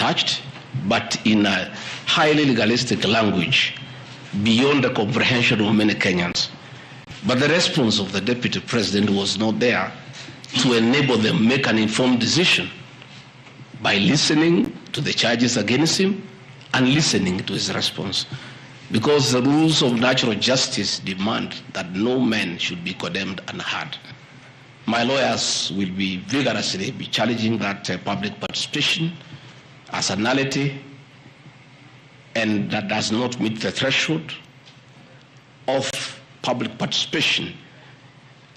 attached, but in a highly legalistic language beyond the comprehension of many Kenyans. But the response of the Deputy President was not there to enable them make an informed decision by listening to the charges against him and listening to his response. Because the rules of natural justice demand that no man should be condemned unheard. My lawyers will be vigorously challenging that public participation as a nullity, and that does not meet the threshold of public participation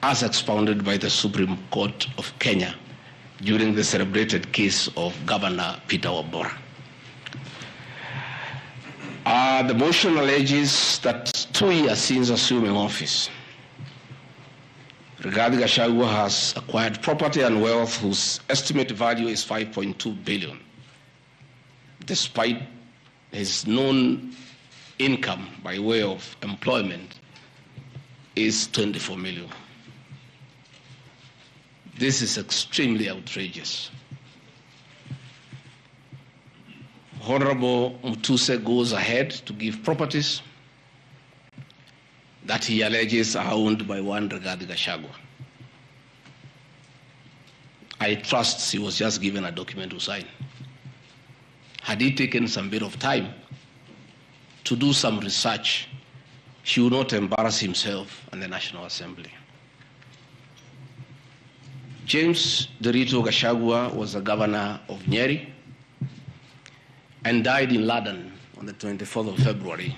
as expounded by the Supreme Court of Kenya during the celebrated case of Governor Peter Uvoro. The motion alleges that 2 years since assuming office, GACHAGUA has acquired property and wealth whose estimated value is 5.2 billion, despite his known income by way of employment is 24 million. This is extremely outrageous. Honorable Mutuse goes ahead to give properties that he alleges are owned by one GACHAGUA. I trust he was just given a document to sign. Had he taken some bit of time to do some research, he would not embarrass himself and the National Assembly. James Derito GACHAGUA was the governor of Nyeri and died in London on the 24th of February,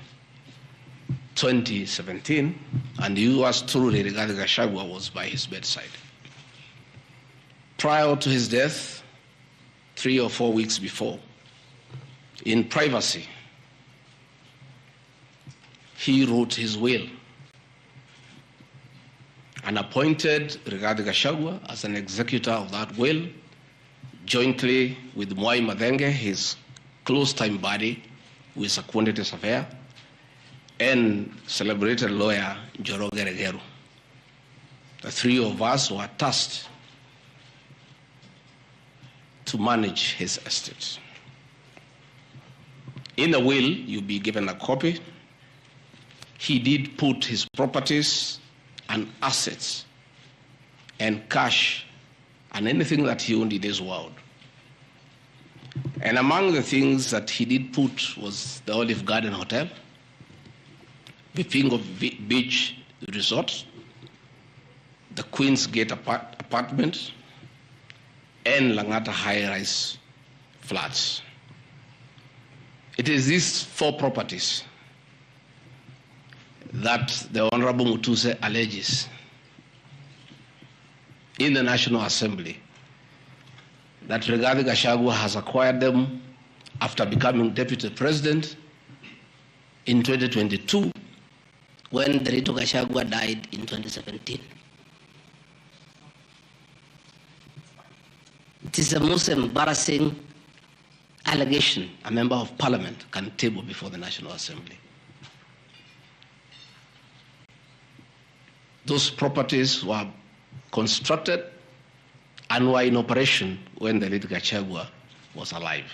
2017, and yours truly, Rigathi Gachagua, was by his bedside. Prior to his death, 3 or 4 weeks before, in privacy, he wrote his will and appointed Rigathi Gachagua as an executor of that will, jointly with Mwai Madenge, his close-time buddy, who is a quantity surveyor, and celebrated lawyer Njoroge Regeru. The three of us were tasked to manage his estate. In the will, you'll be given a copy. He did put his properties and assets and cash and anything that he owned in this world. And among the things that he did put was the Olive Garden Hotel, the Pingo Beach Resort, the Queen's Gate apartment, and Langata high-rise flats. It is these 4 properties that the Honorable Mutuse alleges in the National Assembly that Rigathi Gachagua has acquired them after becoming Deputy President in 2022 when Derito Gachagua died in 2017. It is the most embarrassing allegation a member of parliament can table before the National Assembly. Those properties were constructed and were in operation when the late Gachagua was alive.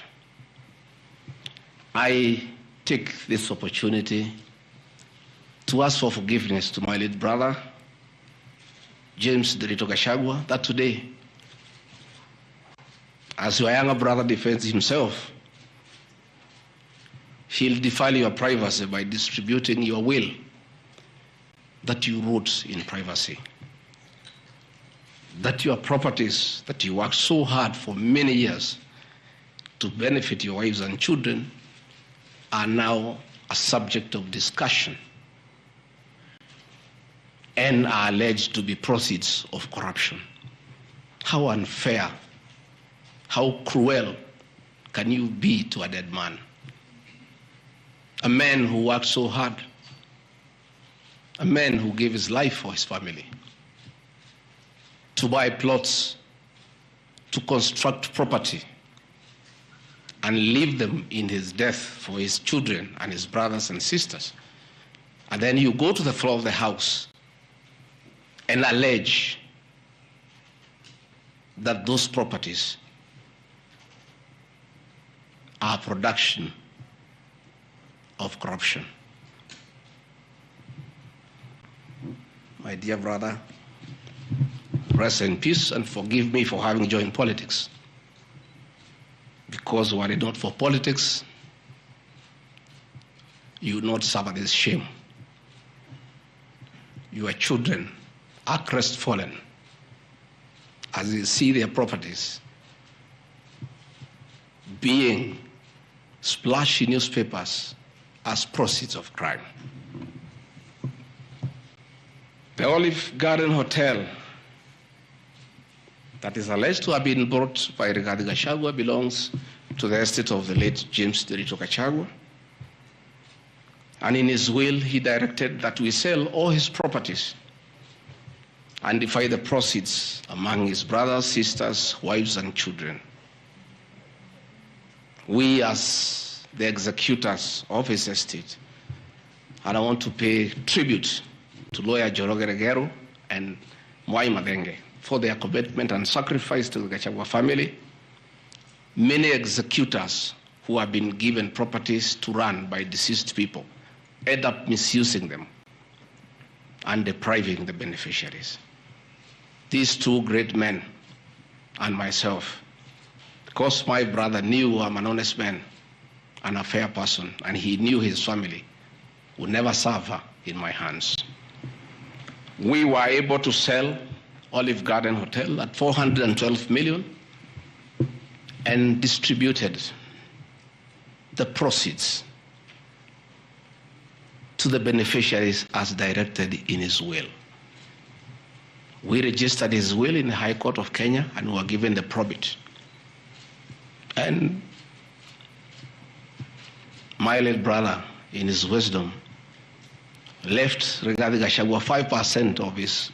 I take this opportunity to ask for forgiveness to my late brother, James Derito Gachagua, that today, as your younger brother defends himself, he'll defile your privacy by distributing your will that you wrote in privacy. That your properties that you worked so hard for many years to benefit your wives and children are now a subject of discussion and are alleged to be proceeds of corruption. How unfair, how cruel can you be to a dead man? A man who worked so hard, a man who gave his life for his family, to buy plots, to construct property, and leave them in his death for his children and his brothers and sisters. And then you go to the floor of the House and allege that those properties are production of corruption. My dear brother, rest in peace and forgive me for having joined politics. Because were it not for politics, you would not suffer this shame. Your children are crestfallen as they see their properties being splashed in newspapers as proceeds of crime. The Olive Garden Hotel that is alleged to have been bought by GACHAGUA belongs to the estate of the late James GACHAGUA. And in his will, he directed that we sell all his properties and divide the proceeds among his brothers, sisters, wives, and children. We, as the executors of his estate, and I want to pay tribute to lawyer Njoroge Regero and Mwai Madenge for their commitment and sacrifice to the GACHAGUA family. Many executors who have been given properties to run by deceased people end up misusing them and depriving the beneficiaries. These two great men and myself, because my brother knew I'm an honest man and a fair person, and he knew his family would never suffer in my hands. We were able to sell Olive Garden Hotel at 412 million and distributed the proceeds to the beneficiaries as directed in his will. We registered his will in the High Court of Kenya and were given the probate. And my late brother, in his wisdom, left regarding GACHAGUA 5% of his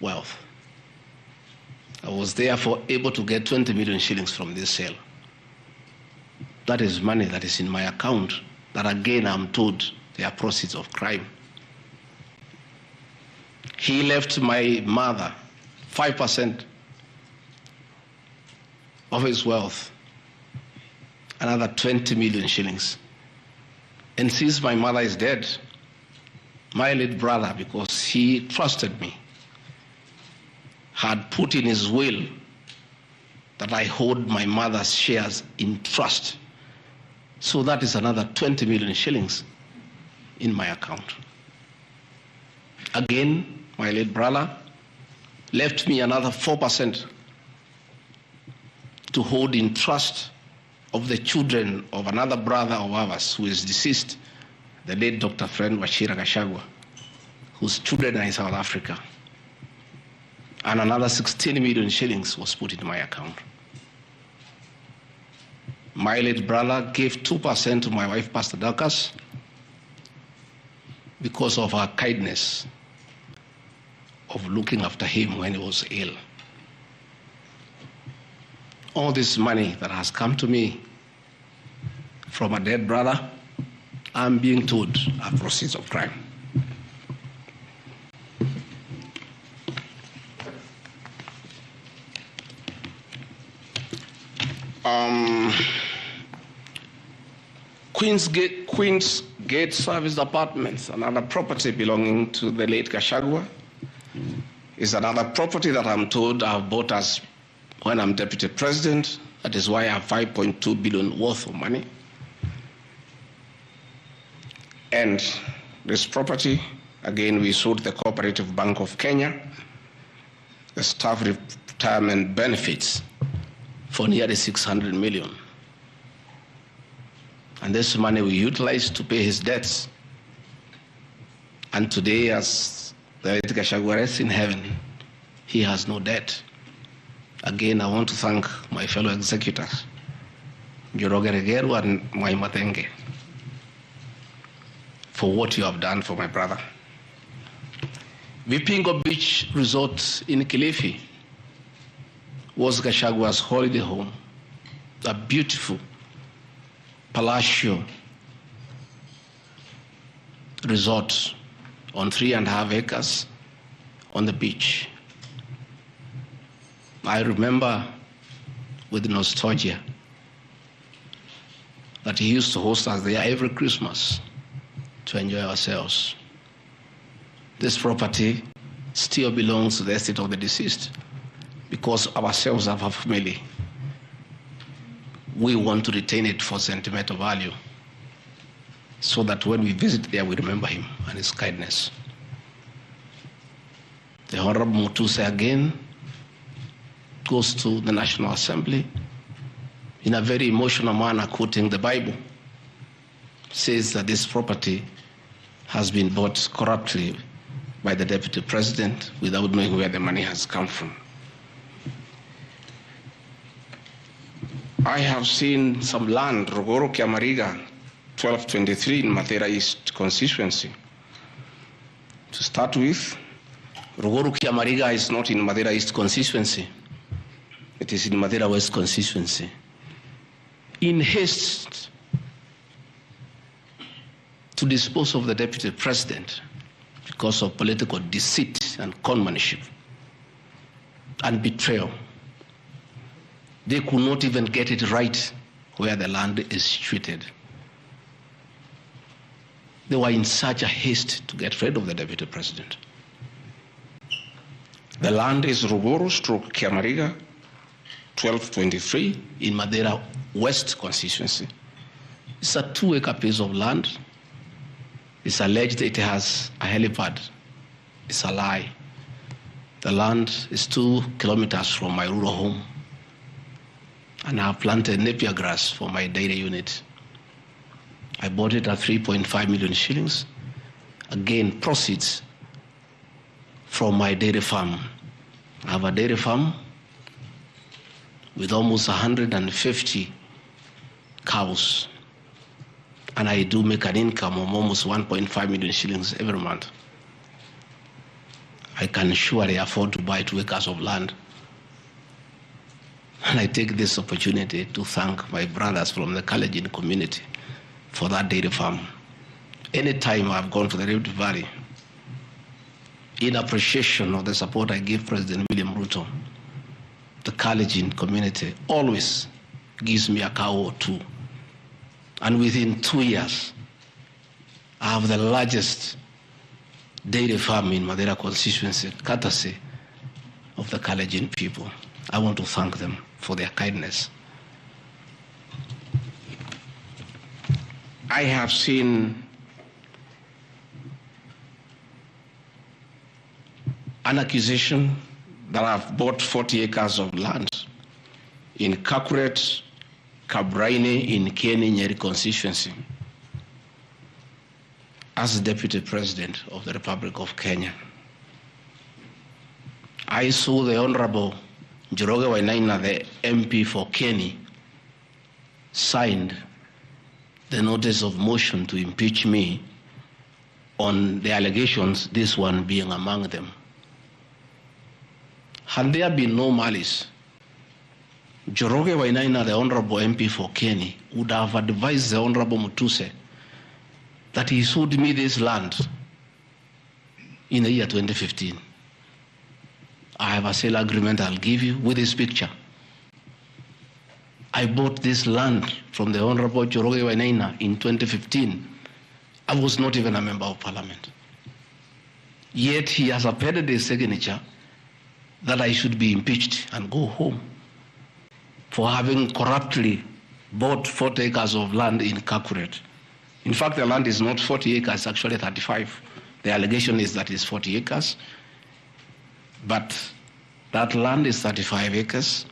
wealth. I was therefore able to get 20 million shillings from this sale. That is money that is in my account that again I'm told they are proceeds of crime. He left my mother 5% of his wealth, another 20 million shillings. And since my mother is dead, my late brother, because he trusted me, had put in his will that I hold my mother's shares in trust. So that is another 20 million shillings in my account. Again, my late brother left me another 4% to hold in trust of the children of another brother of ours who is deceased, the late Dr. Friend Wachira GACHAGUA, whose children are in South Africa. And another 16 million shillings was put in my account. My late brother gave 2% to my wife, Pastor Dorcas, because of her kindness of looking after him when he was ill. All this money that has come to me from a dead brother, I'm being told are proceeds of crime. Queen's Gate Service Apartments, another property belonging to the late GACHAGUA, is another property that I'm told I've bought as when I'm deputy president. That is why I have 5.2 billion worth of money. And this property, again, we sold the Cooperative Bank of Kenya, the staff retirement benefits for nearly 600 million. And this money we utilized to pay his debts. And today, as the late GACHAGUA rests in heaven, he has no debt. Again, I want to thank my fellow executors, Njoroge Regero and Mwai Madenge, for what you have done for my brother. Vipingo Beach Resort in Kilifi was GACHAGUA's holiday home, a beautiful palatial resort on 3.5 acres on the beach. I remember with nostalgia that he used to host us there every Christmas to enjoy ourselves. This property still belongs to the estate of the deceased because ourselves have a family. We want to retain it for sentimental value so that when we visit there, we remember him and his kindness. The Honorable Mutuse again goes to the National Assembly in a very emotional manner, quoting the Bible, says that this property has been bought corruptly by the Deputy President without knowing where the money has come from. I have seen some land, Uvoro Kiamariga, 1223 in Mathera East constituency. To start with, Uvoro Kiamariga is not in Mathera East constituency. It is in Mathera West constituency. In haste to dispose of the Deputy President because of political deceit and conmanship and betrayal, they could not even get it right where the land is situated. They were in such a haste to get rid of the Deputy President. The land is Uvoro/Kiamariga, 1223 in Mathera West constituency. It's a 2-acre piece of land. It's alleged it has a helipad. It's a lie. The land is 2 kilometers from my rural home. And I have planted napier grass for my dairy unit. I bought it at 3.5 million shillings. Again, proceeds from my dairy farm. I have a dairy farm with almost 150 cows. And I do make an income of almost 1.5 million shillings every month. I can surely afford to buy 2 acres of land. And I take this opportunity to thank my brothers from the Kalenjin community for that dairy farm. Anytime I've gone to the Rift Valley, in appreciation of the support I give President William Ruto, the Kalenjin community always gives me a cow or 2. And within 2 years, I have the largest dairy farm in Mathera constituency, courtesy of the Kalenjin people. I want to thank them for their kindness. I have seen an accusation that I've bought 40 acres of land in Kakuret, Kabraine in Kieni Nyeri constituency as Deputy President of the Republic of Kenya. I saw the Honorable Njoroge Wainaina, the MP for Kieni, signed the notice of motion to impeach me on the allegations, this one being among them. Had there been no malice, Njoroge Wainaina, the Honorable MP for Kieni, would have advised the Honorable Mutuse that he sold me this land in the year 2015. I have a sale agreement I'll give you with this picture. I bought this land from the Honorable Njoroge Wainaina in 2015. I was not even a member of parliament. Yet he has appended his signature that I should be impeached and go home for having corruptly bought 40 acres of land in Kakuret. In fact, the land is not 40 acres, actually 35. The allegation is that it's 40 acres. But that land is 35 acres.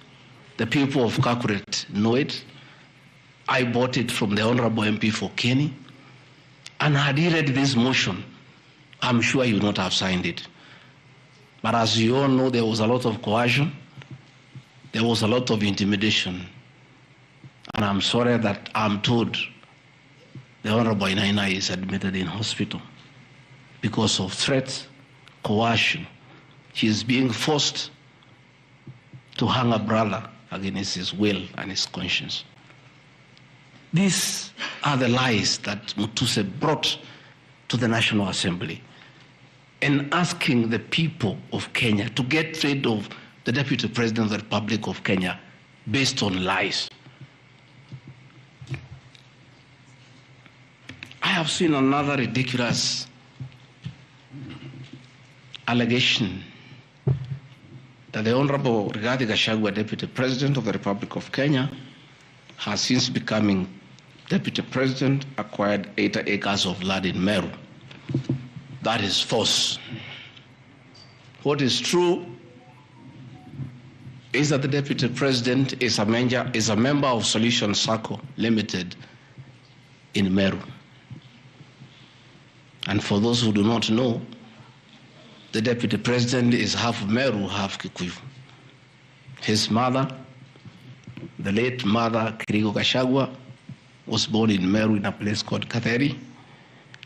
The people of Kakuret know it. I bought it from the Honorable MP for Kieni. And had he read this motion, I'm sure he would not have signed it. But as you all know, there was a lot of coercion. There was a lot of intimidation. And I'm sorry that I'm told the Honorable Wainaina is admitted in hospital because of threats, coercion. He is being forced to hang a brother against his will and his conscience. These are the lies that Mutuse brought to the National Assembly and asking the people of Kenya to get rid of the Deputy President of the Republic of Kenya based on lies. have seen another ridiculous allegation that the Honorable GACHAGUA, Deputy President of the Republic of Kenya, has since becoming Deputy President, acquired 80 acres of land in Meru. That is false. What is true is that the Deputy President is a member of Solution Circle Limited in Meru. And for those who do not know, the Deputy President is half Meru, half Kikuyu. His mother, the late mother, Kirigo GACHAGUA, was born in Meru in a place called Katheri,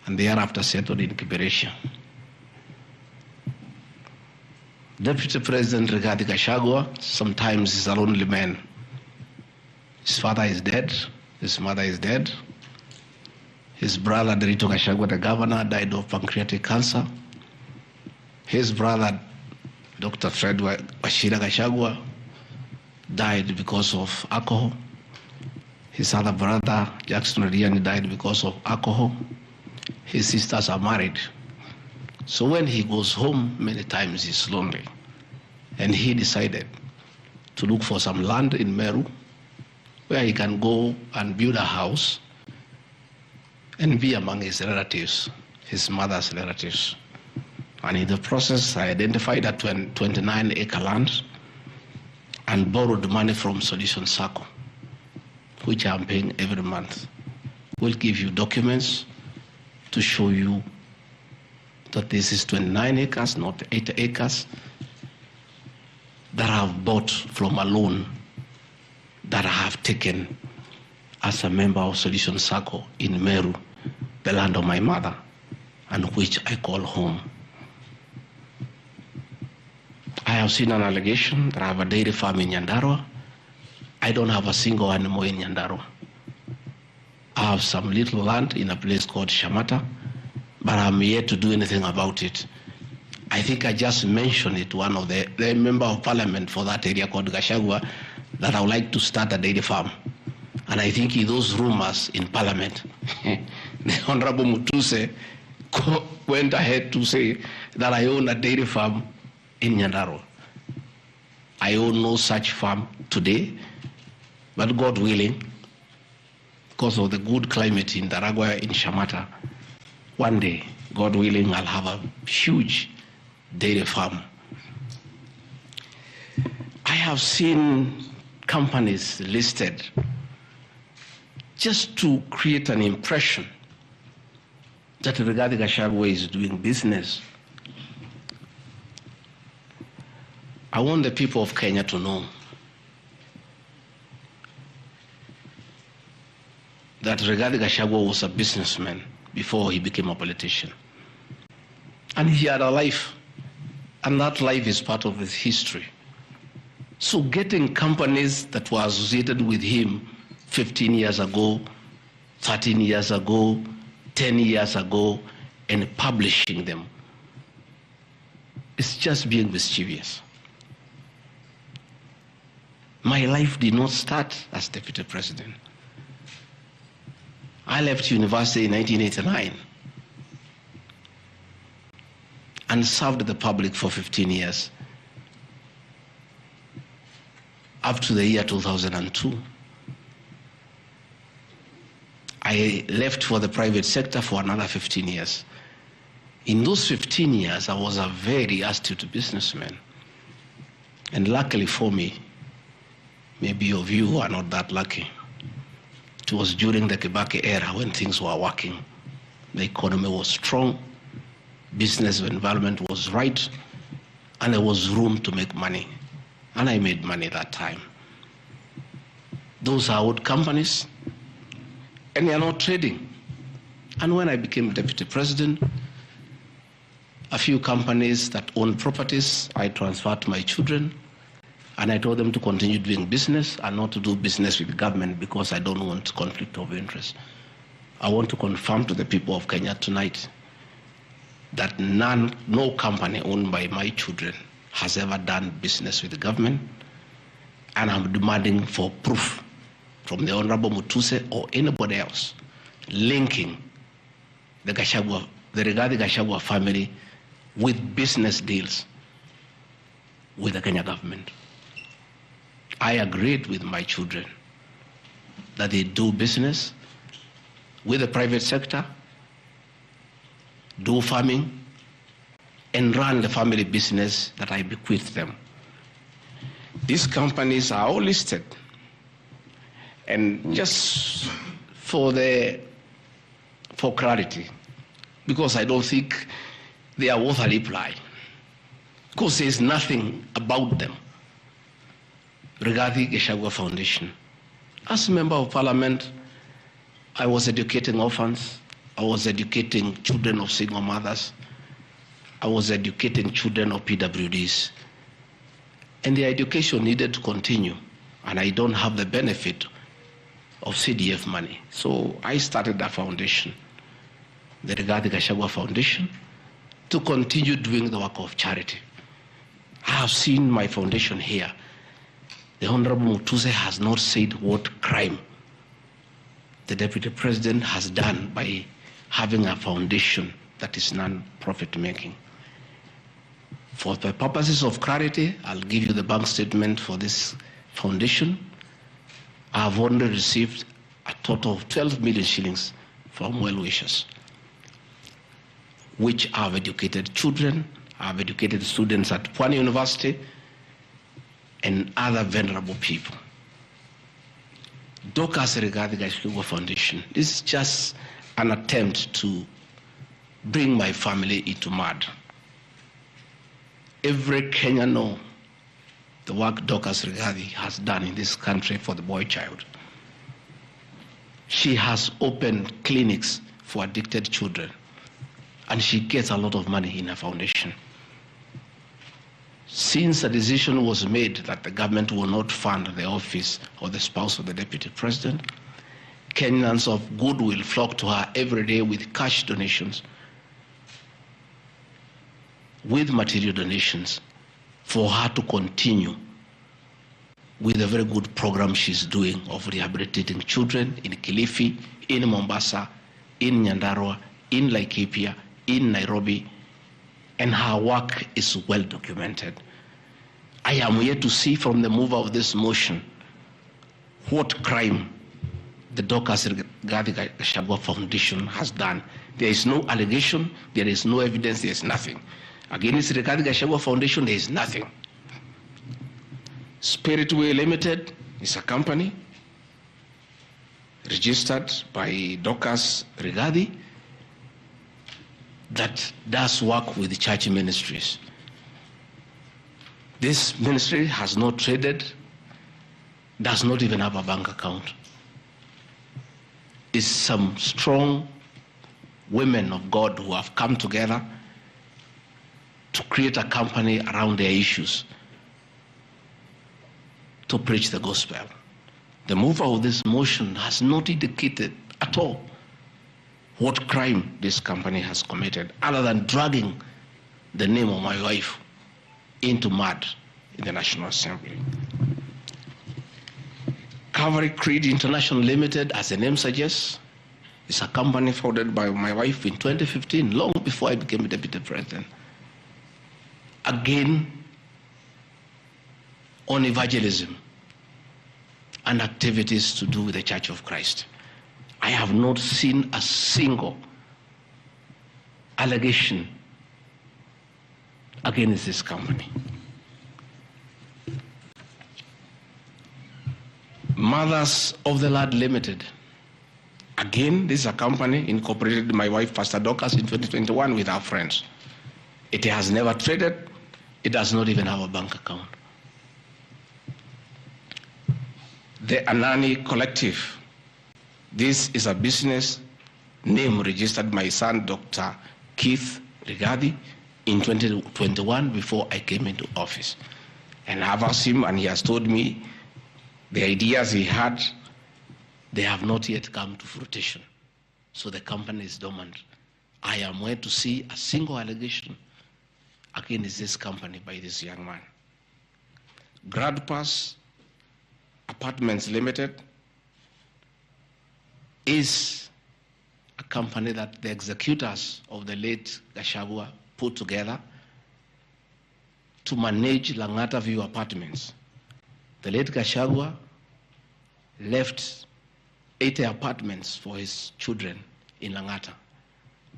and thereafter settled in Kiberesha. Deputy President Rigathi Gachagua sometimes is a lonely man. His father is dead, his mother is dead. His brother Derito Gachagua, the governor, died of pancreatic cancer. His brother, Dr. Fred Wachira Gachagua, died because of alcohol. His other brother, Jackson Riani, died because of alcohol. His sisters are married. So when he goes home, many times he's lonely. And he decided to look for some land in Meru where he can go and build a house and be among his relatives, his mother's relatives. And in the process, I identified a 29-acre land and borrowed money from Solution Circle, which I'm paying every month. We'll give you documents to show you that this is 29 acres, not 80 acres, that I have bought from a loan that I have taken as a member of Solution Circle in Meru, the land of my mother, and which I call home. I have seen an allegation that I have a dairy farm in Nyandarua. I don't have a single animal in Nyandarua. I have some little land in a place called Shamata, but I'm yet to do anything about it. I think I just mentioned it to one of the member of parliament for that area called GACHAGUA that I would like to start a dairy farm. And I think those rumors in parliament, the Honorable Mutuse went ahead to say that I own a dairy farm in Nyandarua. I own no such farm today, but God willing, because of the good climate in Daragwa, in Shamata, one day, God willing, I'll have a huge dairy farm. I have seen companies listed just to create an impression that Rigathi Gachagua is doing business. I want the people of Kenya to know that Rigathi Gachagua was a businessman before he became a politician. And he had a life, and that life is part of his history. So getting companies that were associated with him 15 years ago, 13 years ago, 10 years ago, and publishing them, it's just being mischievous. My life did not start as deputy president. I left university in 1989 and served the public for 15 years, up to the year 2002. I left for the private sector for another 15 years. In those 15 years, I was a very astute businessman. And luckily for me, maybe of you are not that lucky, it was during the Kibaki era when things were working. The economy was strong, business environment was right, and there was room to make money. And I made money that time. Those are old companies, and they are not trading. And when I became deputy president, a few companies that own properties, I transferred to my children, and I told them to continue doing business and not to do business with the government because I don't want conflict of interest. I want to confirm to the people of Kenya tonight that no company owned by my children has ever done business with the government, and I'm demanding for proof from the Honorable Mutuse or anybody else linking the Rigathi Gachagua family with business deals with the Kenya government. I agreed with my children that they do business with the private sector, do farming, and run the family business that I bequeathed them. These companies are all listed. And just for clarity, because I don't think they are worth a reply, because there's nothing about them. Regarding GACHAGUA Foundation, as a member of parliament, I was educating orphans, I was educating children of single mothers, I was educating children of PWDs, and the education needed to continue, and I don't have the benefit of CDF money. So I started a foundation, the Rigathi Gachagua Foundation, to continue doing the work of charity. I have seen my foundation here. The Honorable Mutuse has not said what crime the Deputy President has done by having a foundation that is non-profit making. For the purposes of clarity, I'll give you the bank statement for this foundation. I have only received a total of 12 million shillings from well-wishers, which have educated children, have educated students at Pwani University, and other vulnerable people. Dorcas Rigathi Gachagua Foundation, this is just an attempt to bring my family into mud. Every Kenyan knows the work Dorcas Rigathi has done in this country for the boy child. She has opened clinics for addicted children, and she gets a lot of money in her foundation. Since a decision was made that the government will not fund the office or the spouse of the Deputy President, Kenyans of goodwill flock to her every day with cash donations, with material donations, for her to continue with a very good program she's doing of rehabilitating children in Kilifi, in Mombasa, in Nyandarua, in Laikipia, in Nairobi, and her work is well documented. I am yet to see from the mover of this motion what crime the Dorcas Rigathi Gachagua Foundation has done. There is no allegation, there is no evidence, there is nothing. Against Rigathi Gachagua Foundation, there is nothing. Spiritway Limited is a company registered by Dorcas Rigathi that does work with the church ministries. This ministry has not traded, does not even have a bank account. It's some strong women of God who have come together to create a company around their issues to preach the gospel. The mover of this motion has not indicated at all what crime this company has committed, other than dragging the name of my wife into mud in the National Assembly. Calvary Creed International Limited, as the name suggests, is a company founded by my wife in 2015, long before I became a Deputy President. Again, on evangelism and activities to do with the Church of Christ. I have not seen a single allegation against this company. Mothers of the Lord Limited. Again, this is a company incorporated by my wife, Pastor Dorcas, in 2021 with our friends. It has never traded. It does not even have a bank account. The Anani Collective. This is a business name registered by my son, Dr. Keith Rigathi, in 2021 before I came into office. And I've asked him, and he has told me the ideas he had, they have not yet come to fruition. So the company is dormant. I am waiting to see a single allegation against this company by this young man. GradPass Apartments Limited is a company that the executors of the late GACHAGUA put together to manage Langata View Apartments. The late GACHAGUA left 80 apartments for his children in Langata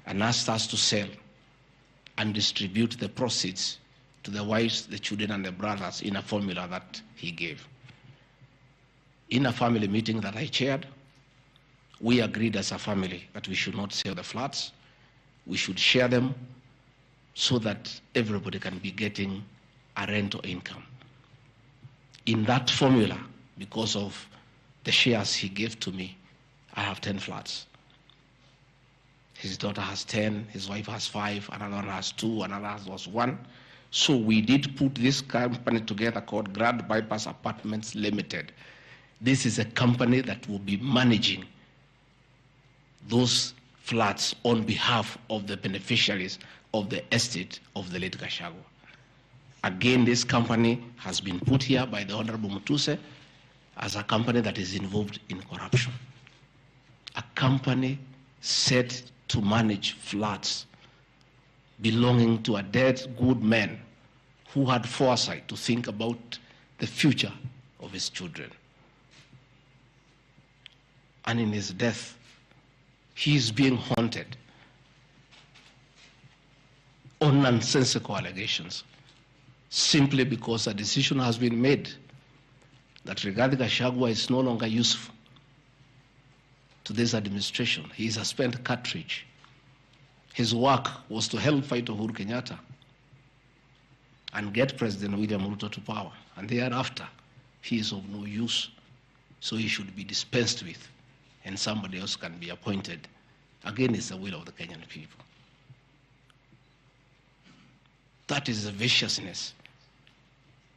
and asked us to sell and distribute the proceeds to the wives, the children, and the brothers in a formula that he gave. In a family meeting that I chaired, we agreed as a family that we should not sell the flats. We should share them so that everybody can be getting a rental income. In that formula, because of the shares he gave to me, I have 10 flats. His daughter has 10, his wife has 5, another one has 2, another has 1. So we did put this company together called Grand Bypass Apartments Limited. This is a company that will be managing those flats on behalf of the beneficiaries of the estate of the late GACHAGUA. Again, this company has been put here by the Honorable Mutuse as a company that is involved in corruption. A company set to manage flats belonging to a dead good man who had foresight to think about the future of his children. And in his death, he is being haunted on nonsensical allegations simply because a decision has been made that Rigathi Gachagua is no longer useful to this administration. He is a spent cartridge. His work was to help fight Uhuru Kenyatta and get President William Ruto to power. And thereafter, he is of no use. So he should be dispensed with and somebody else can be appointed against the will of the Kenyan people. That is the viciousness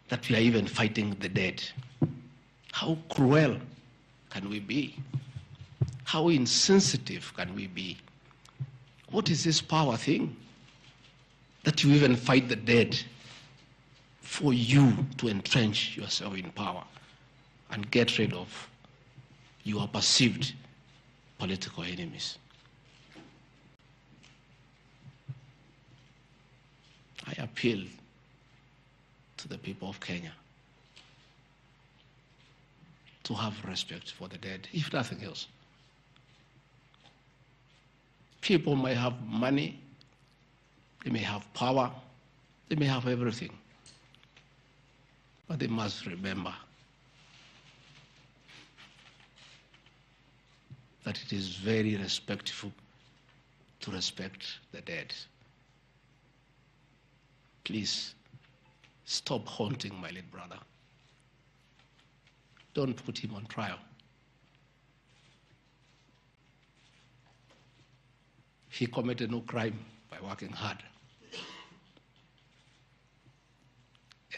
that we are even fighting the dead. How cruel can we be? How insensitive can we be? What is this power thing? That you even fight the dead for you to entrench yourself in power and get rid of your perceived political enemies. I appeal to the people of Kenya to have respect for the dead, if nothing else. People may have money, they may have power, they may have everything, but they must remember that it is very respectful to respect the dead. Please stop haunting my late brother. Don't put him on trial. He committed no crime by working hard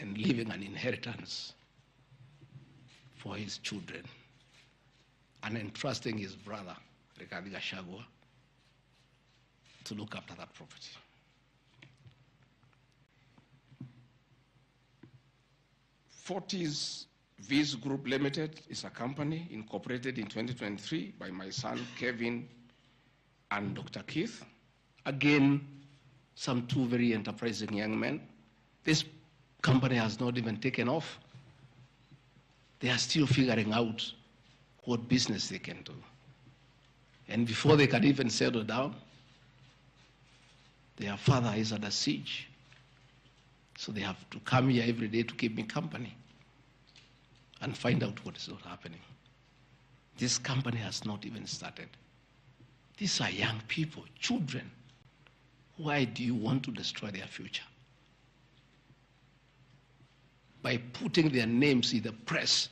and leaving an inheritance for his children and entrusting his brother, Rigathi Gachagua, to look after that property. Fortis Viz Group Limited is a company incorporated in 2023 by my son Kevin and Dr. Keith. Again, some two very enterprising young men. This company has not even taken off. They are still figuring out what business they can do. And before they can even settle down, their father is under siege. So they have to come here every day to keep me company and find out what is not happening. This company has not even started. These are young people, children. Why do you want to destroy their future? By putting their names in the press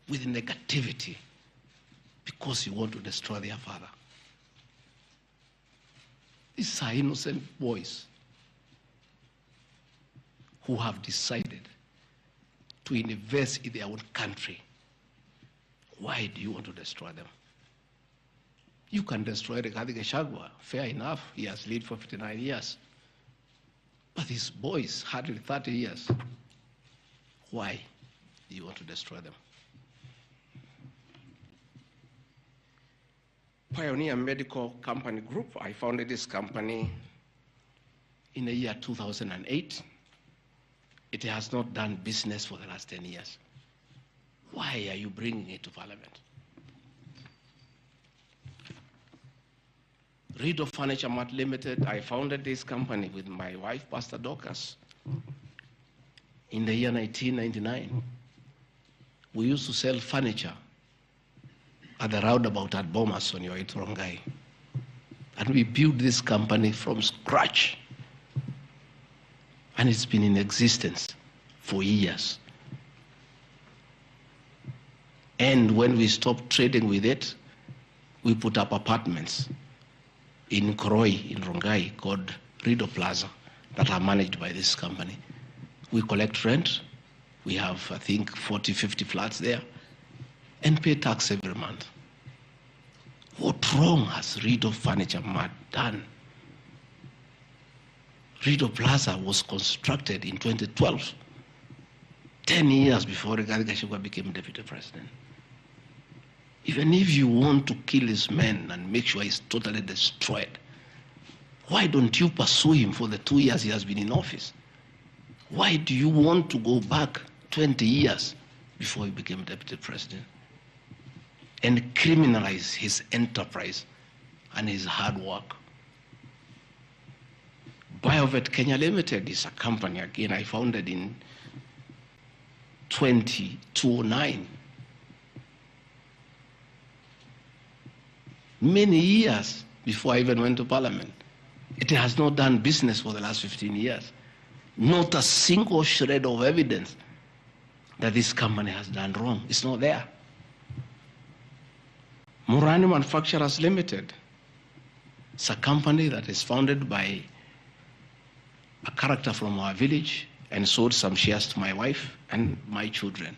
with negativity because you want to destroy their father. These are innocent boys who have decided to invest in their own country. Why do you want to destroy them? You can destroy Rigathi Gachagua, fair enough, he has lived for 59 years. But these boys, hardly 30 years. Why do you want to destroy them? Pioneer Medical Company Group. I founded this company in the year 2008. It has not done business for the last 10 years. Why are you bringing it to Parliament? Rido Furniture Mart Limited, I founded this company with my wife, Pastor Dorcas, in the year 1999. We used to sell furniture at the roundabout at Bomas on your way to Rongai. And we built this company from scratch. And it's been in existence for years. And when we stopped trading with it, we put up apartments in Koroi, in Rongai, called Rido Plaza, that are managed by this company. We collect rent. We have, I think, 40, 50 flats there, and pay tax every month. What wrong has Rido Furniture Mart done? Rido Plaza was constructed in 2012, 10 years before GACHAGUA became deputy president. Even if you want to kill his men and make sure he's totally destroyed, why don't you pursue him for the 2 years he has been in office? Why do you want to go back 20 years before he became deputy president and criminalize his enterprise and his hard work? Biovet Kenya Limited is a company, again, I founded in 2009. Many years before I even went to Parliament. It has not done business for the last 15 years. Not a single shred of evidence that this company has done wrong. It's not there. Murani Manufacturers Limited. It's a company that is founded by a character from our village and sold some shares to my wife and my children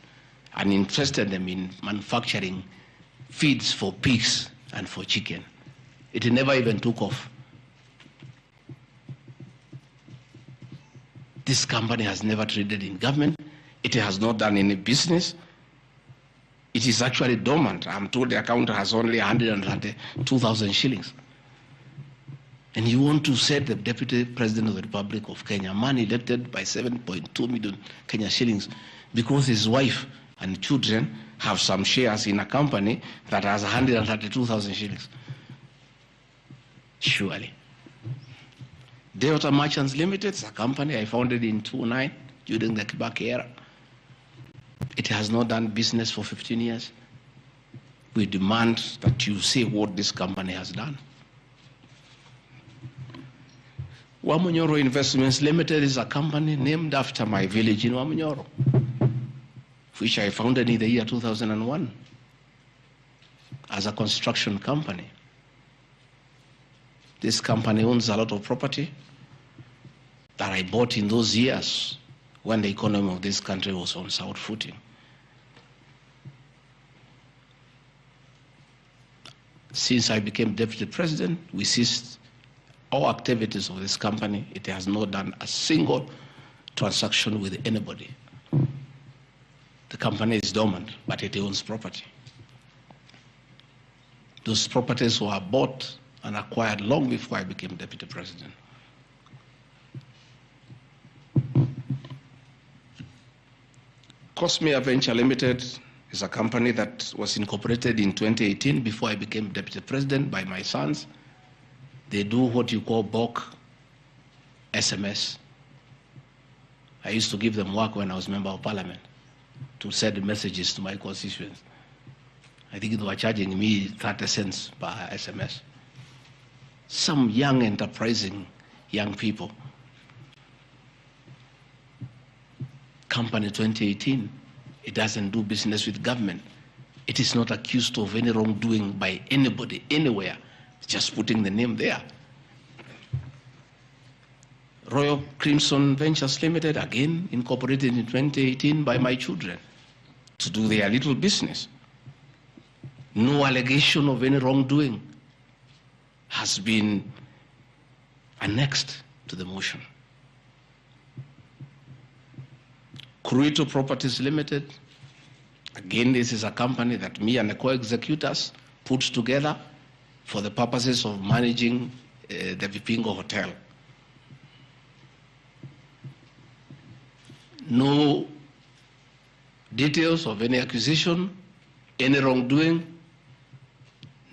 and interested them in manufacturing feeds for pigs and for chicken. It never even took off. This company has never traded in government. It has not done any business. It is actually dormant. I'm told the account has only 132,000 shillings. And you want to set the Deputy President of the Republic of Kenya, a man elected by 7.2 million Kenya shillings, because his wife and children have some shares in a company that has 132,000 shillings. Surely. Delta Merchants Limited is a company I founded in 2009 during the Kibaki era. It has not done business for 15 years. We demand that you say what this company has done. Wamunyoro Investments Limited is a company named after my village in Wamunyoro, which I founded in the year 2001 as a construction company. This company owns a lot of property that I bought in those years when the economy of this country was on sound footing. Since I became deputy president, we ceased all activities of this company. It has not done a single transaction with anybody. The company is dormant, but it owns property. Those properties were bought and acquired long before I became deputy president. Cosmea Venture Limited is a company that was incorporated in 2018 before I became deputy president by my sons. They do what you call bulk SMS. I used to give them work when I was member of parliament to send messages to my constituents. I think they were charging me 30 cents per SMS. Some young, enterprising young people. Company 2018, it doesn't do business with government. It is not accused of any wrongdoing by anybody, anywhere. It's just putting the name there. Royal Crimson Ventures Limited, again incorporated in 2018 by my children to do their little business. No allegation of any wrongdoing has been annexed to the motion. Cruito Properties Limited, again, this is a company that me and the co-executors put together for the purposes of managing the Vipingo Hotel. No details of any accusation, any wrongdoing,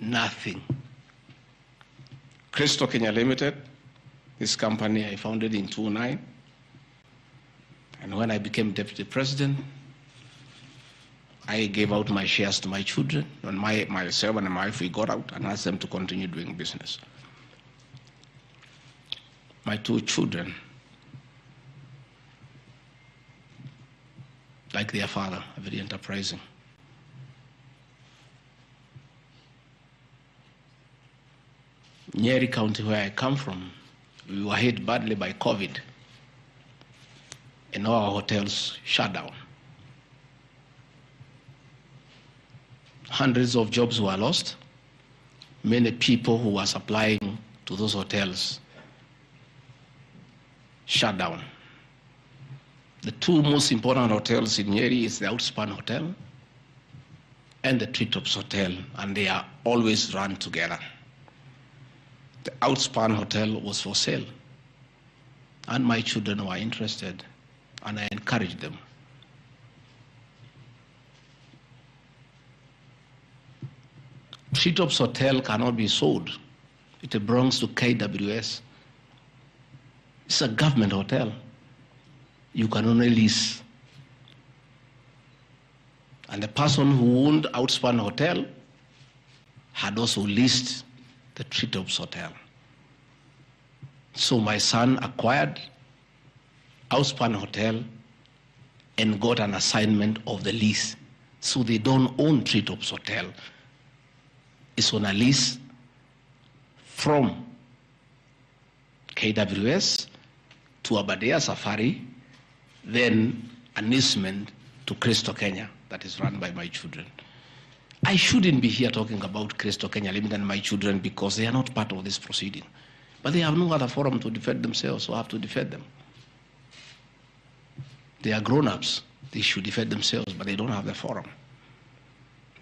nothing. Crystal Kenya Limited, this company I founded in 2009, and when I became deputy president, I gave out my shares to my children, and myself and my wife, we got out and asked them to continue doing business. My two children, like their father, are very enterprising. Nyeri County, where I come from, we were hit badly by COVID, and all our hotels shut down. Hundreds of jobs were lost. Many people who were supplying to those hotels shut down. The two most important hotels in Nyeri is the Outspan Hotel and the Treetops Hotel, and they are always run together. The Outspan Hotel was for sale, and my children were interested, and I encouraged them. Treetops Hotel cannot be sold. It belongs to KWS. It's a government hotel. You can only lease. And the person who owned Outspan Hotel had also leased the Treetops Hotel. So my son acquired Outspan Hotel and got an assignment of the lease. So they don't own Treetops Hotel. It's on a lease from KWS to Aberdare Safari, then an easement to Crystal Kenya that is run by my children. I shouldn't be here talking about Crystal Kenya Limited and my children because they are not part of this proceeding. But they have no other forum to defend themselves, so I have to defend them. They are grown-ups. They should defend themselves, but they don't have the forum.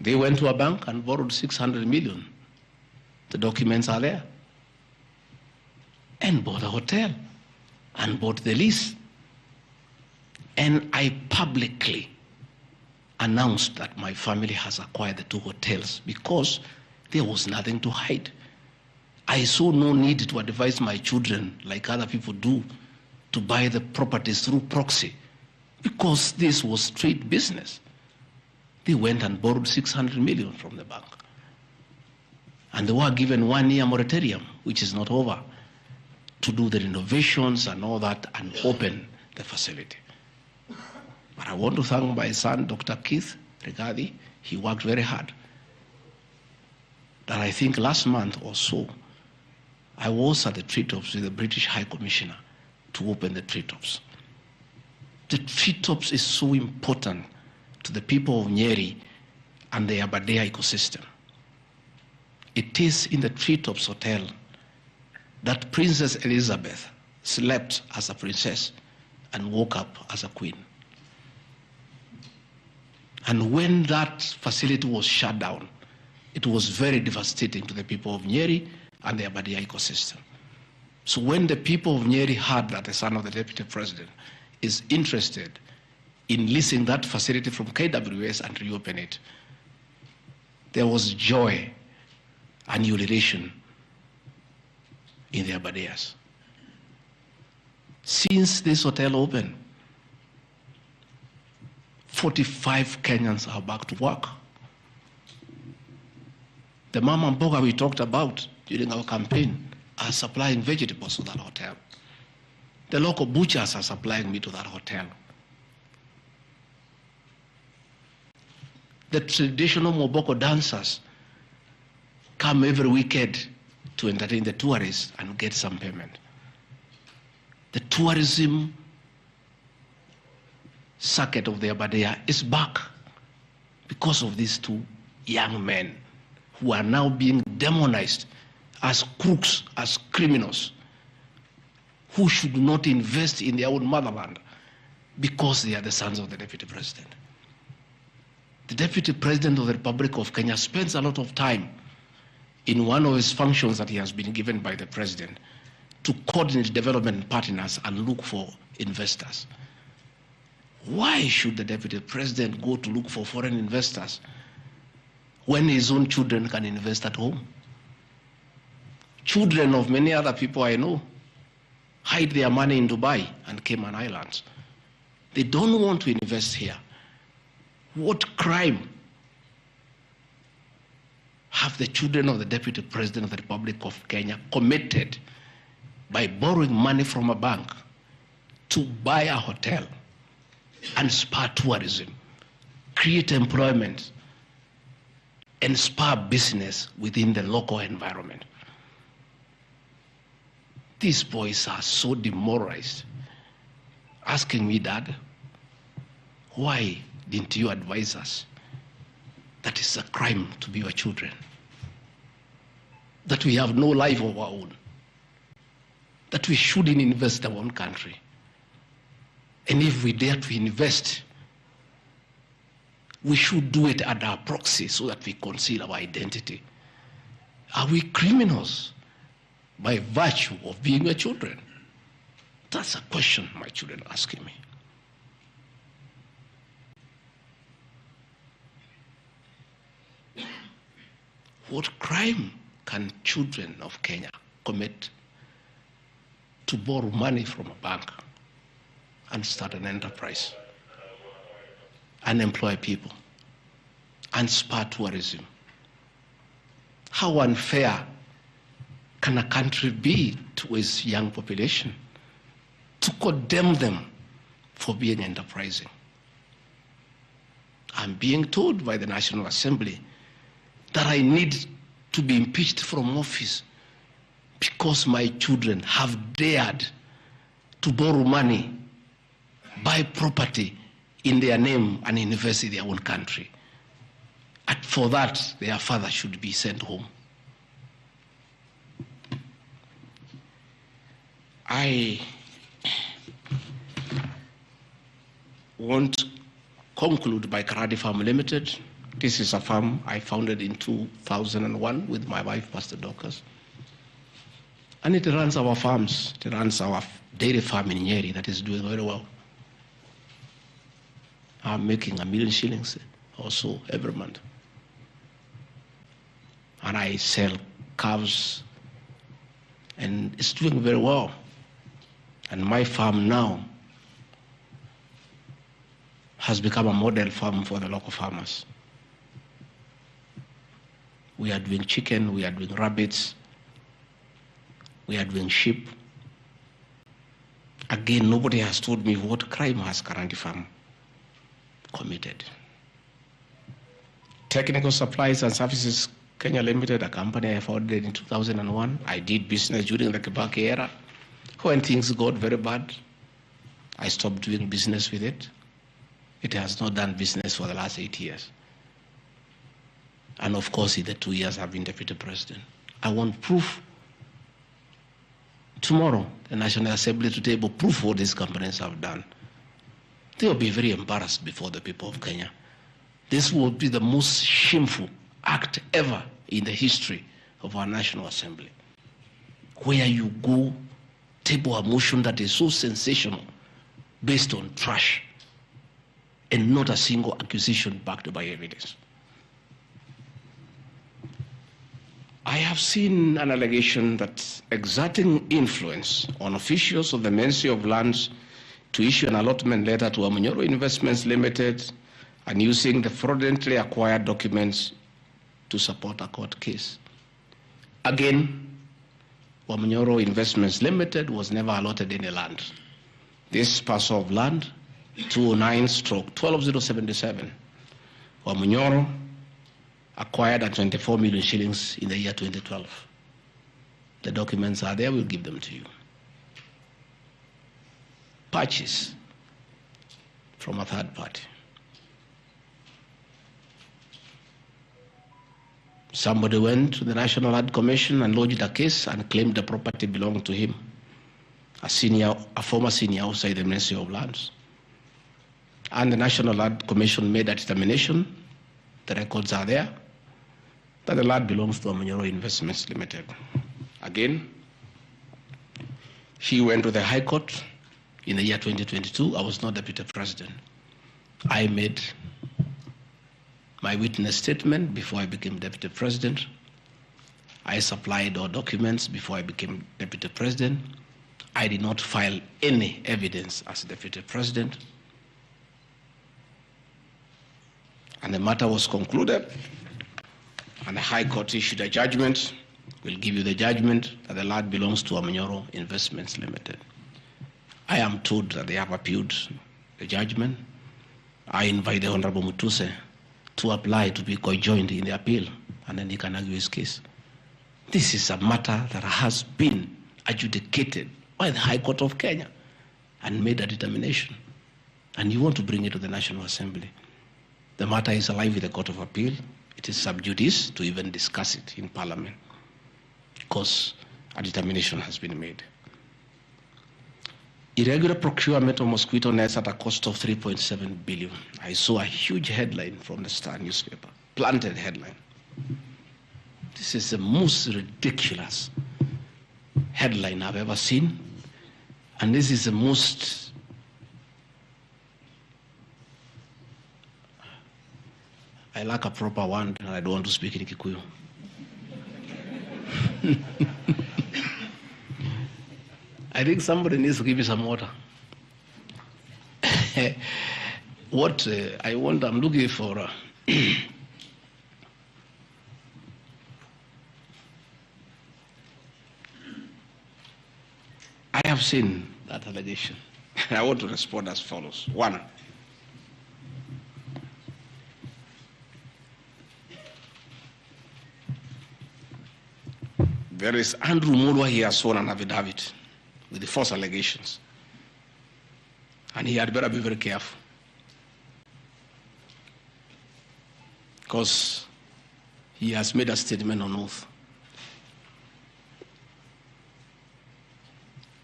They went to a bank and borrowed 600 million. The documents are there. And bought a hotel and bought the lease. And I publicly announced that my family has acquired the two hotels because there was nothing to hide. I saw no need to advise my children, like other people do, to buy the properties through proxy because this was straight business. They went and borrowed 600 million from the bank. And they were given 1 year moratorium, which is not over, to do the renovations and all that and open the facility. But I want to thank my son, Dr. Keith Regadi. He worked very hard. That I think last month or so, I was at the Treetops with the British High Commissioner to open the Treetops. The Treetops is so important to the people of Nyeri and the Aberdare ecosystem. It is in the Treetops Hotel that Princess Elizabeth slept as a princess and woke up as a queen. And when that facility was shut down, it was very devastating to the people of Nyeri and the Aberdare ecosystem. So when the people of Nyeri heard that the son of the deputy president is interested in leasing that facility from KWS and reopen it, there was joy and ululation in the Aberdares. Since this hotel opened, 45 Kenyans are back to work. The mama mboga we talked about during our campaign are supplying vegetables to that hotel. The local butchers are supplying meat to that hotel. The traditional Moboko dancers come every weekend to entertain the tourists and get some payment. The tourism circuit of the Aberdare is back because of these two young men who are now being demonized as crooks, as criminals, who should not invest in their own motherland because they are the sons of the deputy president. The deputy president of the Republic of Kenya spends a lot of time in one of his functions that he has been given by the president, to coordinate development partners and look for investors. Why should the deputy president go to look for foreign investors when his own children can invest at home? Children of many other people I know hide their money in Dubai and Cayman Islands. They don't want to invest here. What crime have the children of the Deputy President of the Republic of Kenya committed by borrowing money from a bank to buy a hotel and spur tourism, create employment, and spur business within the local environment? These boys are so demoralized, asking me, Dad, why didn't you advise us that it's a crime to be your children, that we have no life of our own, that we shouldn't invest in our own country, and if we dare to invest, we should do it at our proxy so that we conceal our identity? Are we criminals by virtue of being your children? That's a question my children are asking me. What crime can children of Kenya commit to borrow money from a bank and start an enterprise and employ people and spur tourism? How unfair can a country be to its young population to condemn them for being enterprising? I'm being told by the National Assembly that I need to be impeached from office because my children have dared to borrow money, buy property in their name and invest in their own country. And for that, their father should be sent home. I want to conclude by Karadi Farm Limited. This is a farm I founded in 2001 with my wife, Pastor Dorcas. And it runs our farms. It runs our dairy farm in Nyeri that is doing very well. I'm making $1 million shillings also every month. And I sell calves, and it's doing very well. And my farm now has become a model farm for the local farmers. We are doing chicken, we are doing rabbits, we are doing sheep. Again, nobody has told me what crime has Karandi Farm committed. Technical Supplies and Services Kenya Limited, a company I founded in 2001. I did business during the Kibaki era. When things got very bad, I stopped doing business with it. It has not done business for the last 8 years. And of course, in the 2 years I've been Deputy President. I want proof. Tomorrow, the National Assembly to table proof what these companies have done. They will be very embarrassed before the people of Kenya. This will be the most shameful act ever in the history of our National Assembly, where you go table a motion that is so sensational based on trash and not a single accusation backed by evidence. I have seen an allegation that exerting influence on officials of the Ministry of Lands to issue an allotment letter to Uvoro Investments Limited and using the fraudulently acquired documents to support a court case. Again, Uvoro Investments Limited was never allotted any land. This parcel of land, 209/12077, Uvoro acquired at 24 million shillings in the year 2012. The documents are there, we'll give them to you. Purchase from a third party. Somebody went to the National Land Commission and lodged a case and claimed the property belonged to him, a former senior outside the Ministry of Lands. And the National Land Commission made a determination, the records are there, that the land belongs to Amanyoro Investments Limited. Again, she went to the High Court in the year 2022. I was not Deputy President. I made my witness statement before I became Deputy President. I supplied all documents before I became Deputy President. I did not file any evidence as Deputy President. And the matter was concluded, and the High Court issued a judgment. We'll give you the judgment that the land belongs to Amanyoro Investments Limited. I am told that they have appealed the judgment. I invite the Honorable Mutuse to apply to be co-joined in the appeal, and then he can argue his case. This is a matter that has been adjudicated by the High Court of Kenya and made a determination. And you want to bring it to the National Assembly. The matter is alive with the Court of Appeal. It is sub judice to even discuss it in Parliament because a determination has been made. Irregular procurement of mosquito nets at a cost of 3.7 billion. I saw a huge headline from the Star newspaper, planted headline. This is the most ridiculous headline I've ever seen. And this is the most I lack a proper one, and I don't want to speak in Kikuyu. I think somebody needs to give you some water. What I want, I'm looking for. I have seen that allegation. I want to respond as follows. One, there is Andrew Mulwa, he has sworn an affidavit with the false allegations. And he had better be very careful. Because he has made a statement on oath.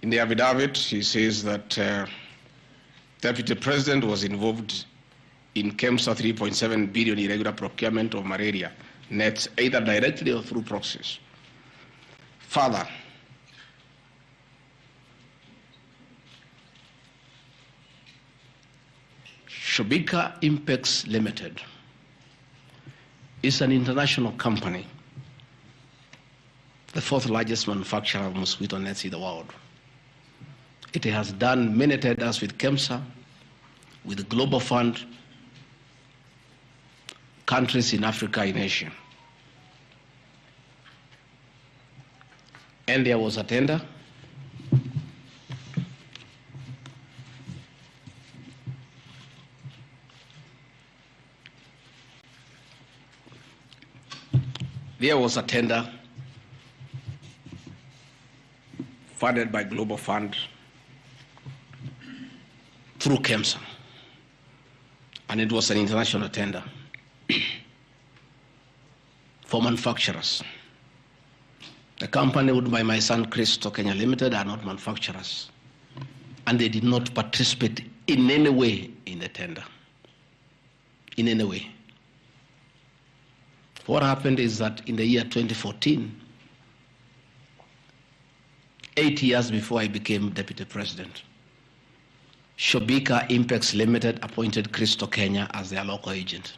In the affidavit, he says that Deputy President was involved in KEMSA 3.7 billion irregular procurement of malaria nets, either directly or through proxies. Further, Shobika Impex Limited is an international company, the fourth largest manufacturer of mosquito nets in the world. It has done many tenders with KEMSA, with the Global Fund, countries in Africa, in Asia. And there was a tender. There was a tender funded by Global Fund through KEMSA, and it was an international tender for manufacturers. The company owned by my son Christo Kenya Limited are not manufacturers, and they did not participate in any way in the tender. In any way. What happened is that in the year 2014, 8 years before I became Deputy President, Shobika Impex Limited appointed Christo Kenya as their local agent,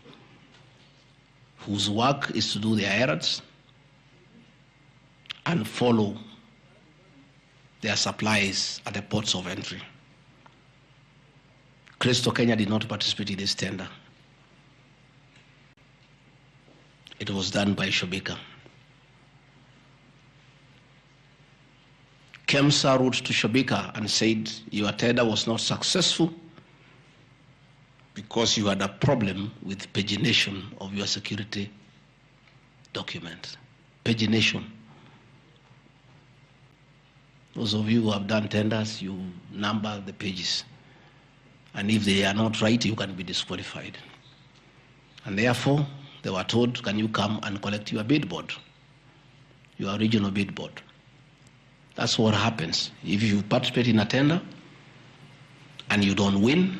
whose work is to do their errands and follow their supplies at the ports of entry. Christo Kenya did not participate in this tender. It was done by Shobika. KEMSA wrote to Shobika and said, your tender was not successful because you had a problem with pagination of your security document. Pagination. Those of you who have done tenders, you number the pages. And if they are not right, you can be disqualified. And therefore, they were told, can you come and collect your bid board, your regional bid board? That's what happens. If you participate in a tender and you don't win,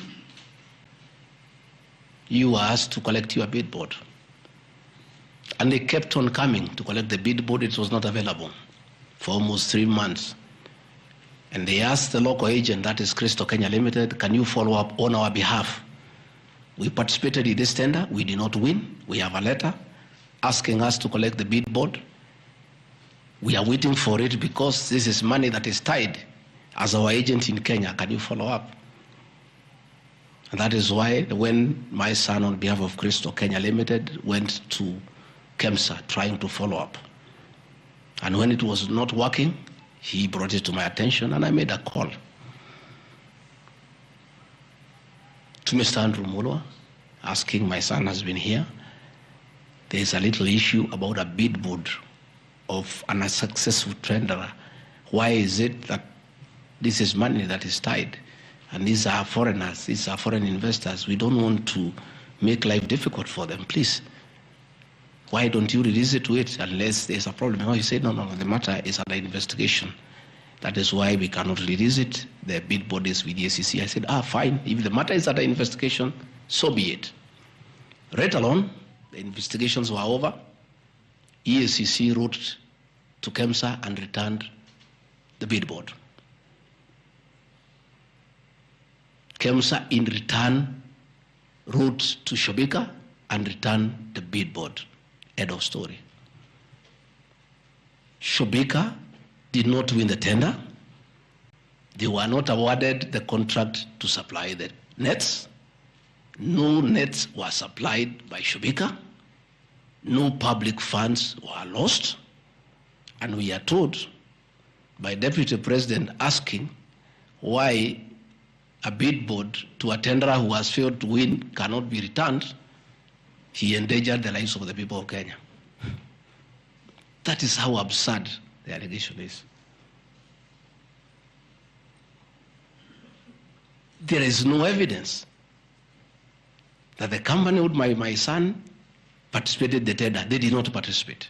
you are asked to collect your bid board. And they kept on coming to collect the billboard. It was not available for almost 3 months. And they asked the local agent, that is Crystal Kenya Limited, can you follow up on our behalf? We participated in this tender. We did not win. We have a letter asking us to collect the billboard. We are waiting for it because this is money that is tied as our agent in Kenya. Can you follow up? And that is why when my son, on behalf of Crystal Kenya Limited, went to KEMSA trying to follow up. And when it was not working, he brought it to my attention and I made a call to Mr. Andrew Mulwa, asking, my son has been here. There is a little issue about a billboard of an unsuccessful tenderer. Why is it that this is money that is tied? And these are foreigners, these are foreign investors. We don't want to make life difficult for them. Please, why don't you release it to it unless there's a problem? No, he said, no, the matter is under investigation. That is why we cannot release it. The billboard is with the SEC. I said, fine. If the matter is under investigation, so be it. Right along, the investigations were over. EACC wrote to KEMSA and returned the billboard. KEMSA in return wrote to Shobika and returned the billboard. End of story. Shobika did not win the tender. They were not awarded the contract to supply the nets. No nets were supplied by Shobika. No public funds were lost. And we are told by Deputy President asking why a billboard to a tenderer who has failed to win cannot be returned. He endangered the lives of the people of Kenya. That is how absurd the allegation is. There is no evidence that the company with my son participated in the tender. They did not participate.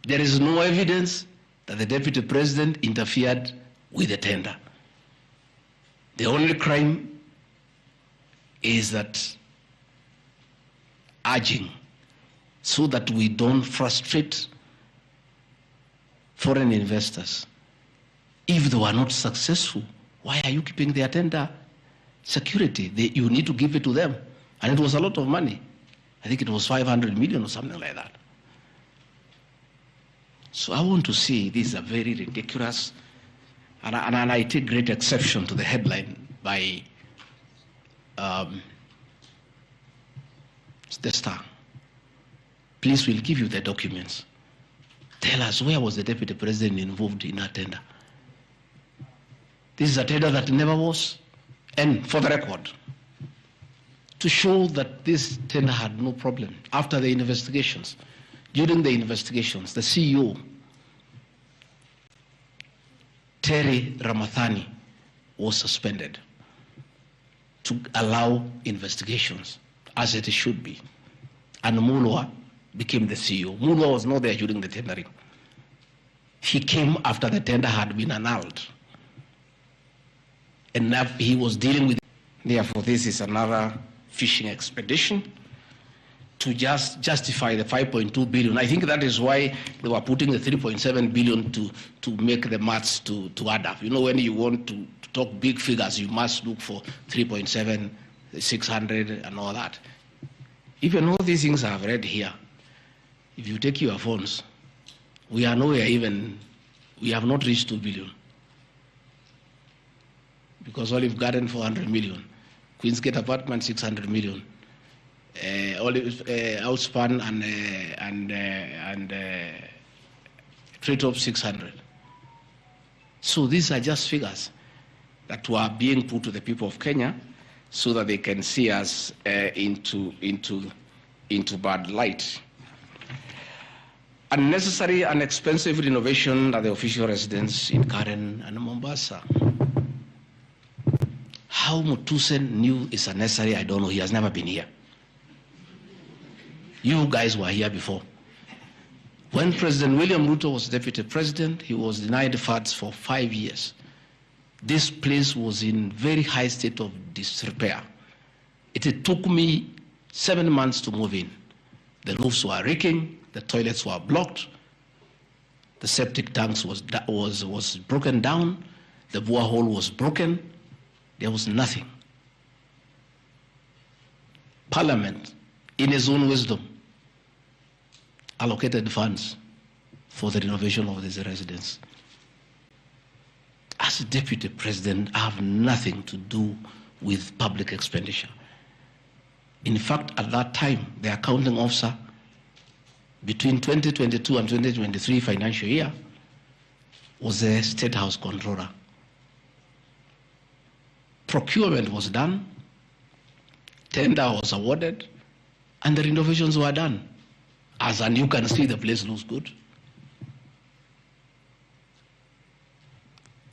There is no evidence that the Deputy President interfered with the tender. The only crime is that urging so that we don't frustrate foreign investors. If they were not successful, why are you keeping their tender security? You need to give it to them. And it was a lot of money. I think it was 500 million or something like that. So I want to say this is a very ridiculous, and I take great exception to the headline by the Star. Please, we'll give you the documents. Tell us, where was the Deputy President involved in that tender? This is a tender that never was. And for the record, to show that this tender had no problem, after the investigations, during the investigations, the CEO, Terry Ramathani, was suspended to allow investigations as it should be. And Mulwa became the CEO. Mulwa was not there during the tendering. He came after the tender had been annulled. And now he was dealing with it. Therefore, this is another fishing expedition to just justify the 5.2 billion. I think that is why they were putting the 3.7 billion to make the maths to add up. You know, when you want to talk big figures, you must look for 3.7, 600 and all that. Even all these things I've read here, if you take your phones, we are nowhere even, we have not reached 2 billion. Because Olive Garden 400 million, Queensgate Apartment 600 million, Outspan and Treetop 600. So these are just figures that were being put to the people of Kenya so that they can see us into bad light. Unnecessary and expensive renovation at the official residence in Karen and Mombasa. How Mutusen knew it's unnecessary, I don't know. He has never been here. You guys were here before. When President William Ruto was deputy president, he was denied funds for 5 years. This place was in very high state of disrepair. It took me 7 months to move in. The roofs were leaking, the toilets were blocked, the septic tanks was broken down, the borehole was broken. There was nothing. Parliament, in its own wisdom, allocated funds for the renovation of these residences. As a deputy president, I have nothing to do with public expenditure. In fact, at that time, the accounting officer, between 2022 and 2023 financial year, was the State House Controller. Procurement was done, tender was awarded, and the renovations were done. And you can see the place looks good.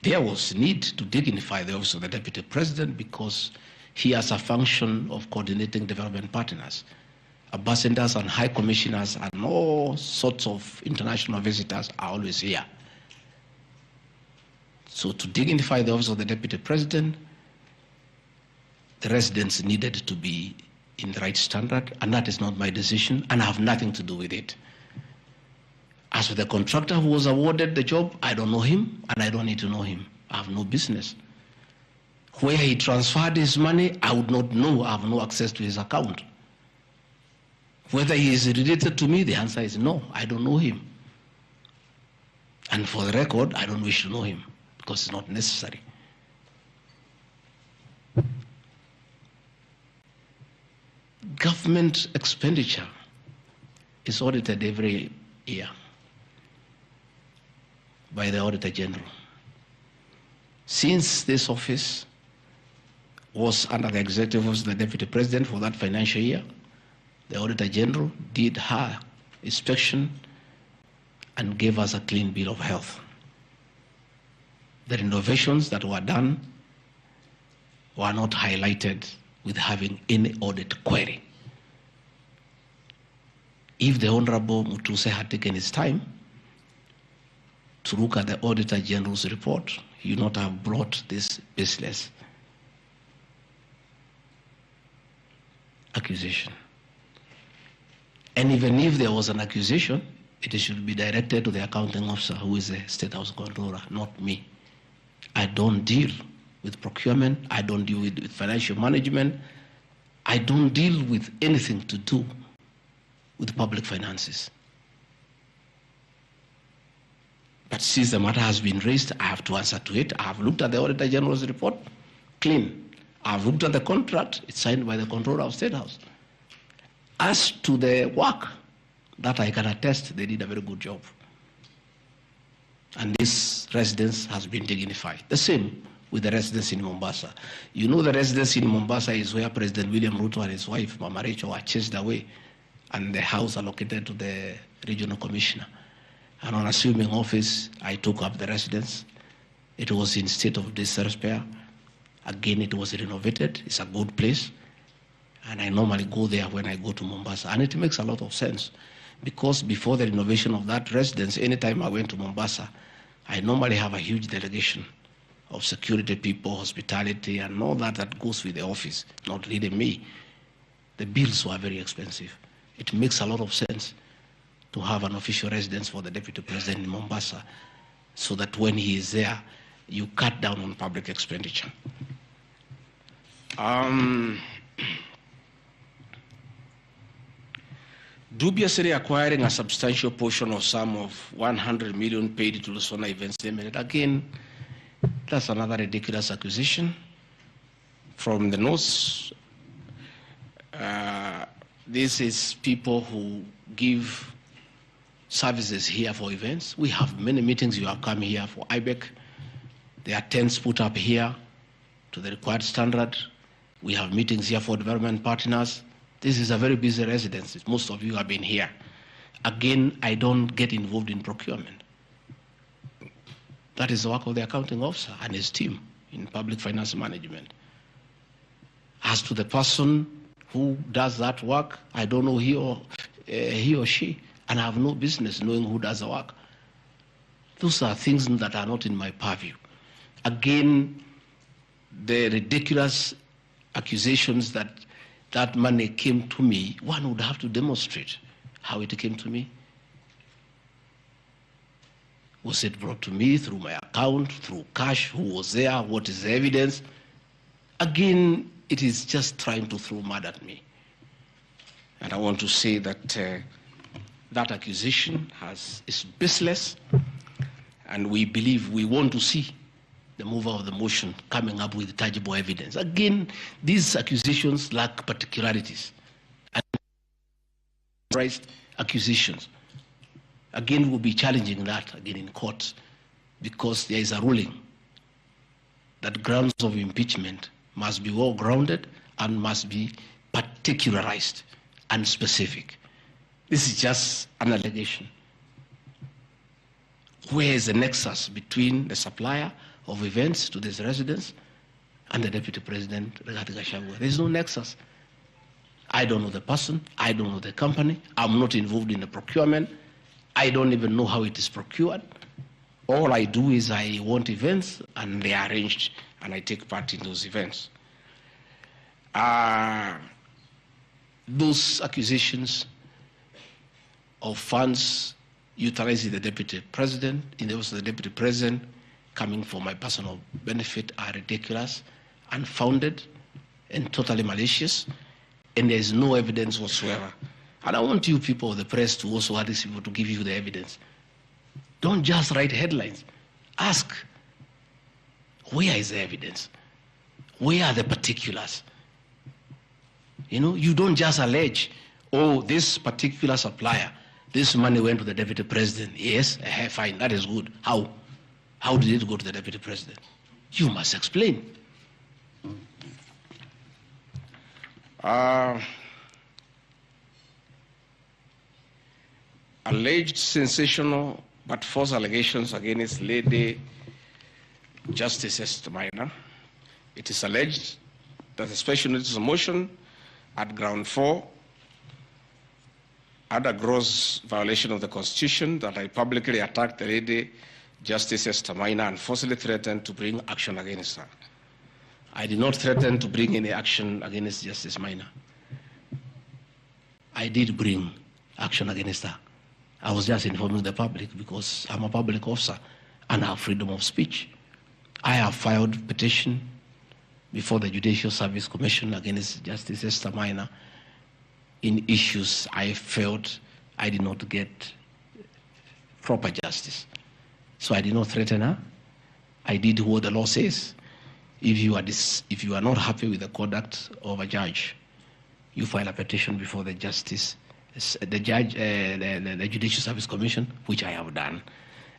There was need to dignify the office of the Deputy President because he has a function of coordinating development partners. Ambassadors and high commissioners and all sorts of international visitors are always here. So to dignify the office of the Deputy President, the residents needed to be in the right standard, and that is not my decision, and I have nothing to do with it. As for the contractor who was awarded the job, I don't know him, and I don't need to know him. I have no business. Where he transferred his money, I would not know. I have no access to his account. Whether he is related to me, the answer is no. I don't know him. And for the record, I don't wish to know him because it's not necessary. Government expenditure is audited every year by the Auditor General. Since this office was under the executive office of the Deputy President for that financial year, the Auditor General did her inspection and gave us a clean bill of health. The renovations that were done were not highlighted with having any audit query. If the Honorable Mutuse had taken his time to look at the Auditor General's report, he would not have brought this baseless accusation. And even if there was an accusation, it should be directed to the accounting officer, who is the State House Controller, not me. I don't deal with procurement. I don't deal with financial management. I don't deal with anything to do with public finances. But since the matter has been raised, I have to answer to it. I have looked at the Auditor General's report, clean. I have looked at the contract, it's signed by the Controller of State House. As to the work, that I can attest, they did a very good job. And this residence has been dignified. The same with the residence in Mombasa. You know, the residence in Mombasa is where President William Ruto and his wife, Mama Rachel, were chased away, and the house allocated to the regional commissioner. And on assuming office, I took up the residence. It was in state of disrepair. Again, it was renovated. It's a good place. And I normally go there when I go to Mombasa. And it makes a lot of sense because before the renovation of that residence, anytime I went to Mombasa, I normally have a huge delegation of security people, hospitality, and all that goes with the office, not really me. The bills were very expensive. It makes a lot of sense to have an official residence for the Deputy President in Mombasa so that when he is there, you cut down on public expenditure. Dubiously acquiring a substantial portion of sum of 100 million paid to Lusona Events Limited. Again, that's another ridiculous accusation from the North. This is people who give services here for events. We have many meetings. You have come here for IBEC. There are tents put up here to the required standard. We have meetings here for development partners. This is a very busy residence. Most of you have been here. Again, I don't get involved in procurement. That is the work of the accounting officer and his team in public finance management. As to the person who does that work, I don't know he or she, and I have no business knowing who does the work. Those are things that are not in my purview. Again, the ridiculous accusations that money came to me, one would have to demonstrate how it came to me. Was it brought to me through my account, through cash? Who was there? What is the evidence? Again, it is just trying to throw mud at me. And I want to say that that accusation is baseless, and we believe we want to see the mover of the motion coming up with tangible evidence. Again, these accusations lack particularities and accusations. Again, we'll be challenging that again in court, because there is a ruling that grounds of impeachment must be well grounded and must be particularized and specific. This is just an allegation. Where is the nexus between the supplier of events to this residence and the Deputy President, GACHAGUA? There is no nexus. I don't know the person. I don't know the company. I'm not involved in the procurement. I don't even know how it is procured. All I do is I want events, and they are arranged, and I take part in those events. Those accusations of funds utilizing the Deputy President, in the office of the Deputy President, coming for my personal benefit, are ridiculous, unfounded, and totally malicious, and there is no evidence whatsoever. And I want you people of the press to also ask these people to give you the evidence. Don't just write headlines. Ask, where is the evidence? Where are the particulars? You know, you don't just allege, oh, this particular supplier, this money went to the Deputy President. Yes, fine, that is good. How? How did it go to the Deputy President? You must explain. Alleged sensational but false allegations against Lady Justice Esther Maina. It is alleged that a special notice of motion at ground 4 had a gross violation of the Constitution, that I publicly attacked the Lady Justice Esther Maina and forcibly threatened to bring action against her. I did not threaten to bring any action against Justice Maina. I did bring action against her. I was just informing the public because I'm a public officer and I have freedom of speech. I have filed petition before the Judicial Service Commission against Justice Esther Maina in issues I felt I did not get proper justice. So I did not threaten her. I did what the law says. If you are not happy with the conduct of a judge, you file a petition before the the Judicial Service Commission, which I have done.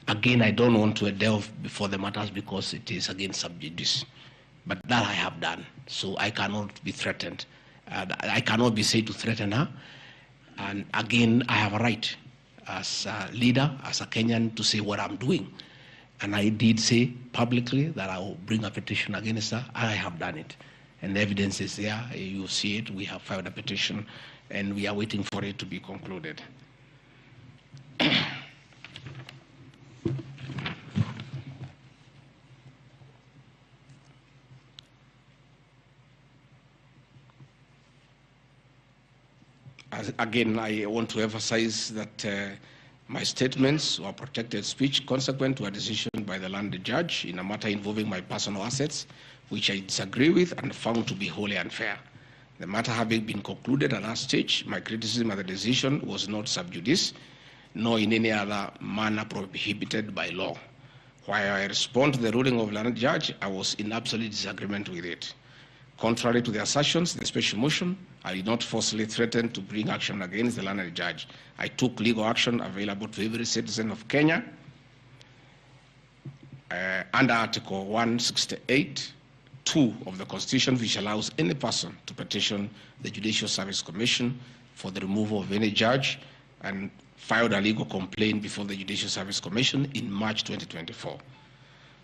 Again, I don't want to delve before the matters because it is against sub judice, but that I have done. So I cannot be threatened. I cannot be said to threaten her. And again, I have a right as a leader, as a Kenyan, to say what I'm doing. And I did say publicly that I will bring a petition against her. I have done it. And the evidence is there. You see it. We have filed a petition, and we are waiting for it to be concluded. Again, I want to emphasize that my statements were protected speech consequent to a decision by the land judge in a matter involving my personal assets, which I disagree with and found to be wholly unfair. The matter having been concluded at that stage, my criticism of the decision was not sub judice, nor in any other manner prohibited by law. While I respond to the ruling of the land judge, I was in absolute disagreement with it. Contrary to the assertions in the special motion, I did not falsely threaten to bring action against the land judge. I took legal action available to every citizen of Kenya under Article 168(2) of the Constitution, which allows any person to petition the Judicial Service Commission for the removal of any judge, and filed a legal complaint before the Judicial Service Commission in March 2024.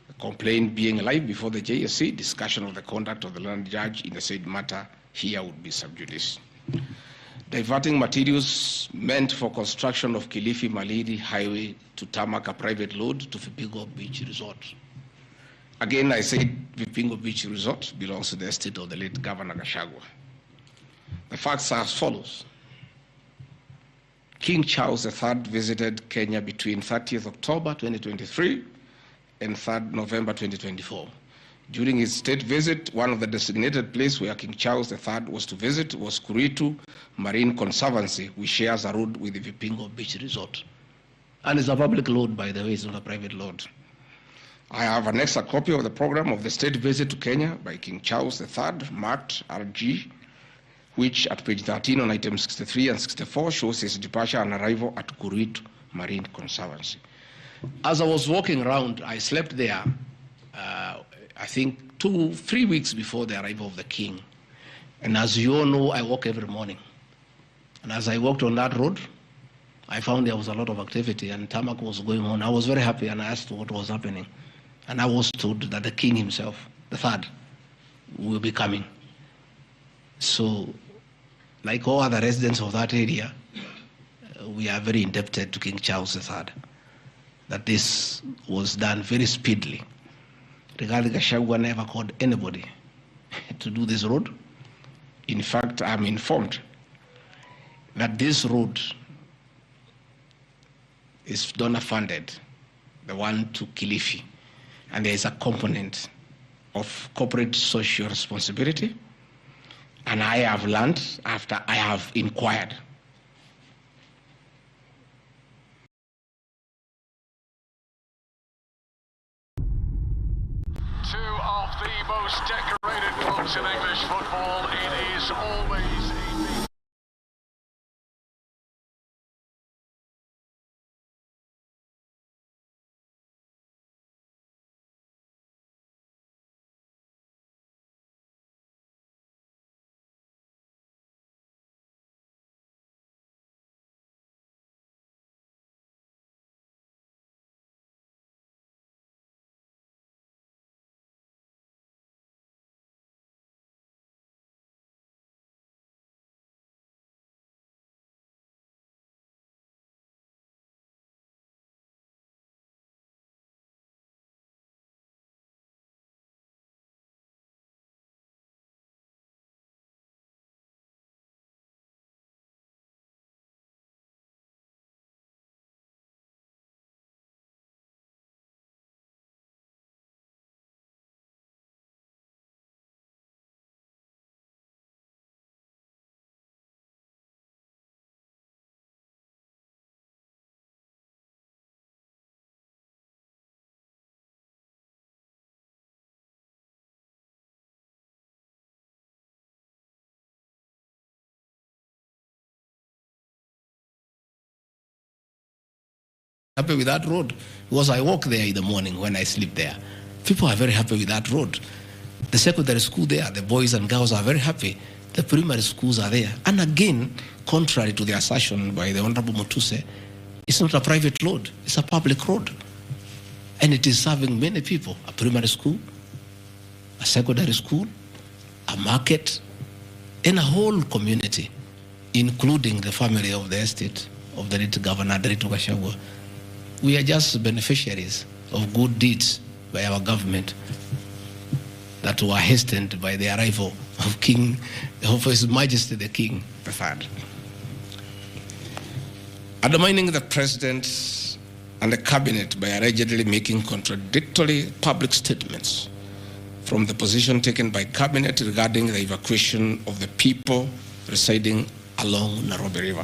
The complaint being live before the JSC, discussion of the conduct of the land judge in the said matter here would be sub judice. Diverting materials meant for construction of Kilifi Malindi Highway to tarmac a private load to Vipingo Beach Resort. Again, I said Vipingo Beach Resort belongs to the estate of the late Governor GACHAGUA. The facts are as follows. King Charles III visited Kenya between 30th October 2023 and 3rd November 2024. During his state visit, one of the designated places where King Charles III was to visit was Kuritu Marine Conservancy, which shares a road with the Vipingo Beach Resort. And it's a public road, by the way, it's not a private road. I have an extra copy of the program of the state visit to Kenya by King Charles III, marked RG, which at page 13 on items 63 and 64 shows his departure and arrival at Kuritu Marine Conservancy. As I was walking around, I slept there, I think 2-3 weeks before the arrival of the king. And as you all know, I walk every morning. And as I walked on that road, I found there was a lot of activity and tarmac was going on. I was very happy and I asked what was happening. And I was told that the king himself, the third, will be coming. So, like all other residents of that area, we are very indebted to King Charles III, that this was done very speedily. Regarding GACHAGUA never called anybody to do this road. In fact, I'm informed that this road is donor funded, the one to Kilifi, and there is a component of corporate social responsibility. And I have learned after I have inquired. Two of the most decorated clubs in English football. It is always happy with that road because I walk there in the morning when I sleep there. People are very happy with that road. The secondary school there, the boys and girls are very happy. The primary schools are there. And again, contrary to the assertion by the Honorable Mutuse, it's not a private road, it's a public road. And it is serving many people, a primary school, a secondary school, a market, and a whole community, including the family of the estate of the late Governor GACHAGUA. We are just beneficiaries of good deeds by our government that were hastened by the arrival of His Majesty the King III. Undermining the President and the Cabinet by allegedly making contradictory public statements from the position taken by Cabinet regarding the evacuation of the people residing along Nairobi River.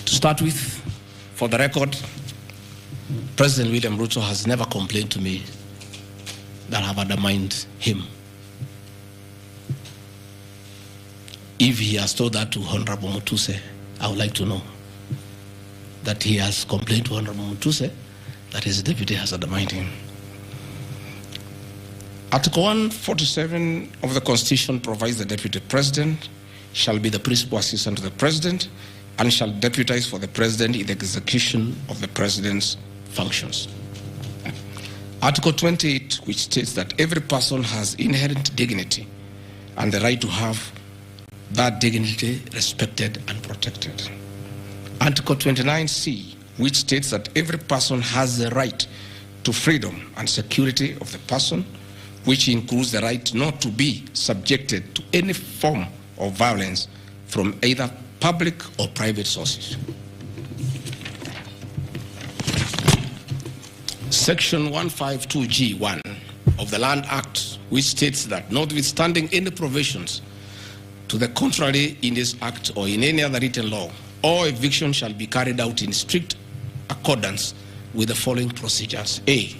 To start with, for the record, President William Ruto has never complained to me that I have undermined him. If he has told that to Honorable Mutuse, I would like to know that he has complained to Honorable Mutuse that his deputy has undermined him. Article 147 of the Constitution provides the Deputy President shall be the principal assistant to the President and shall deputize for the President in the execution of the President's functions. Article 28, which states that every person has inherent dignity and the right to have that dignity respected and protected. Article 29C, which states that every person has the right to freedom and security of the person, which includes the right not to be subjected to any form of violence from either public or private sources. Section 152G1 of the Land Act, which states that notwithstanding any provisions to the contrary in this act or in any other written law, all eviction shall be carried out in strict accordance with the following procedures. A,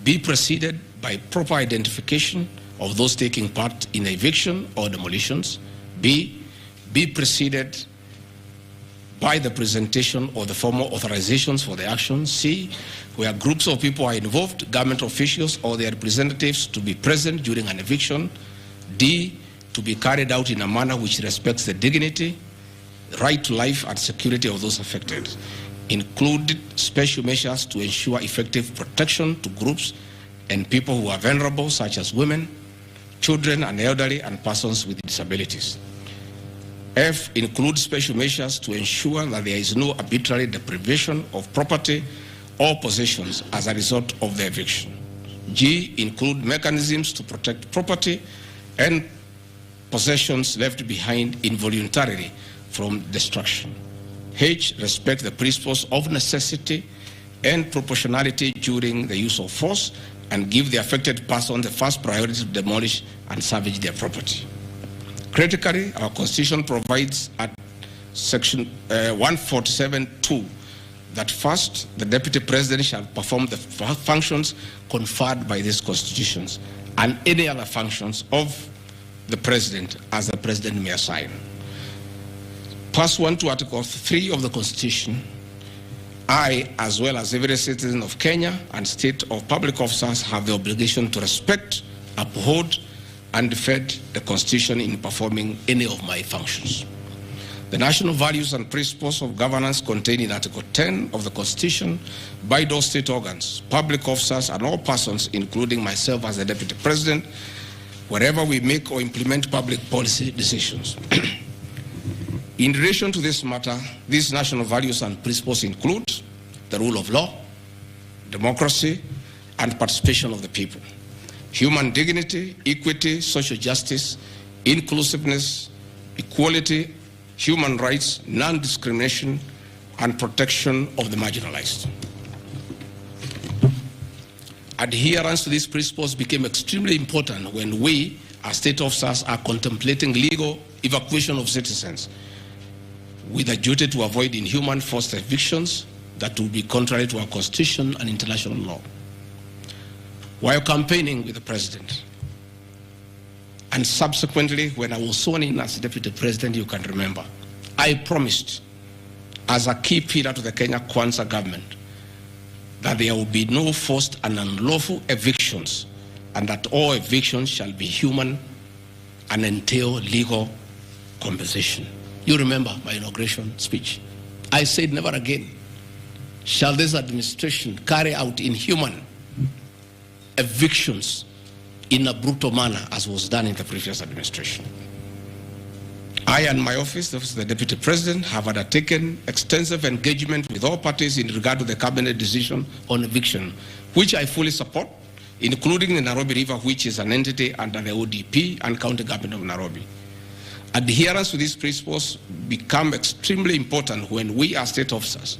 be preceded by proper identification of those taking part in eviction or demolitions. B, be preceded by the presentation of the formal authorizations for the action. C, where groups of people are involved, government officials or their representatives to be present during an eviction. D, to be carried out in a manner which respects the dignity, right to life and security of those affected. Included special measures to ensure effective protection to groups and people who are vulnerable, such as women, children and elderly and persons with disabilities. F, include special measures to ensure that there is no arbitrary deprivation of property or possessions as a result of the eviction. G, include mechanisms to protect property and possessions left behind involuntarily from destruction. H, respect the principles of necessity and proportionality during the use of force and give the affected person the first priority to demolish and salvage their property. Critically, our Constitution provides at Section 147(2) that first, the Deputy President shall perform the functions conferred by these constitutions and any other functions of the President as the President may assign. Pursuant to Article 3 of the Constitution, I, as well as every citizen of Kenya and state of public officers, have the obligation to respect, uphold, and defend the Constitution in performing any of my functions. The national values and principles of governance contained in Article 10 of the Constitution bind all state organs, public officers, and all persons, including myself as the Deputy President, wherever we make or implement public policy decisions. In relation to this matter, these national values and principles include the rule of law, democracy, and participation of the people, human dignity, equity, social justice, inclusiveness, equality, human rights, non-discrimination, and protection of the marginalized. Adherence to these principles became extremely important when we, as state officers, are contemplating legal evacuation of citizens with a duty to avoid inhuman forced evictions that will be contrary to our Constitution and international law. While campaigning with the President, and subsequently when I was sworn in as Deputy President, you can remember, I promised as a key pillar to the Kenya Kwanza government that there will be no forced and unlawful evictions and that all evictions shall be human and entail legal compensation. You remember my inauguration speech. I said never again shall this administration carry out inhuman evictions in a brutal manner as was done in the previous administration. I and my office, the Deputy President, have undertaken extensive engagement with all parties in regard to the cabinet decision on eviction, which I fully support, including the Nairobi River, which is an entity under the ODP and County Government of Nairobi. Adherence to these principles become extremely important when we as state officers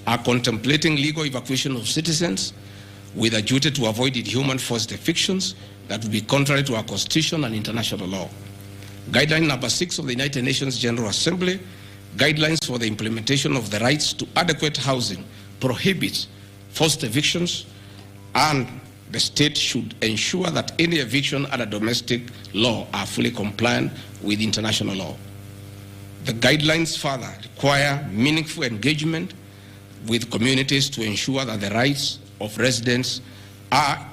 are contemplating legal evacuation of citizens with a duty to avoid inhuman forced evictions that would be contrary to our Constitution and international law. Guideline number 6 of the United Nations General Assembly, guidelines for the implementation of the rights to adequate housing, prohibits forced evictions, and the state should ensure that any eviction under domestic law are fully compliant with international law. The guidelines further require meaningful engagement with communities to ensure that the rights of residents are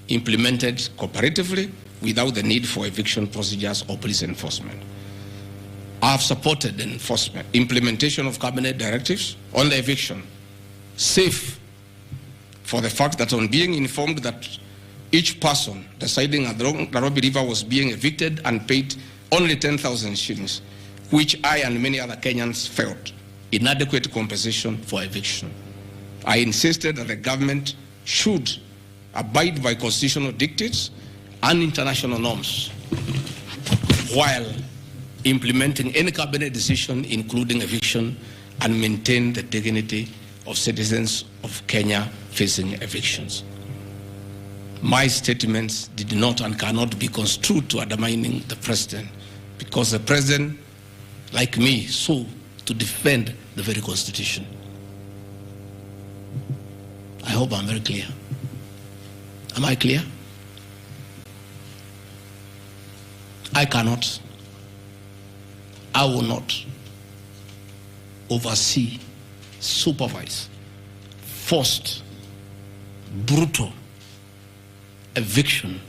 implemented cooperatively without the need for eviction procedures or police enforcement. I have supported the implementation of cabinet directives on the eviction, safe for the fact that on being informed that each person residing at the Nairobi River was being evicted and paid only 10,000 shillings, which I and many other Kenyans felt inadequate compensation for eviction. I insisted that the government should abide by constitutional dictates and international norms while implementing any cabinet decision, including eviction, and maintain the dignity of citizens of Kenya facing evictions. My statements did not and cannot be construed to undermining the president, because the president, like me, sought to defend the very constitution. I hope I'm very clear. Am I clear? I cannot, I will not oversee, supervise, forced, brutal eviction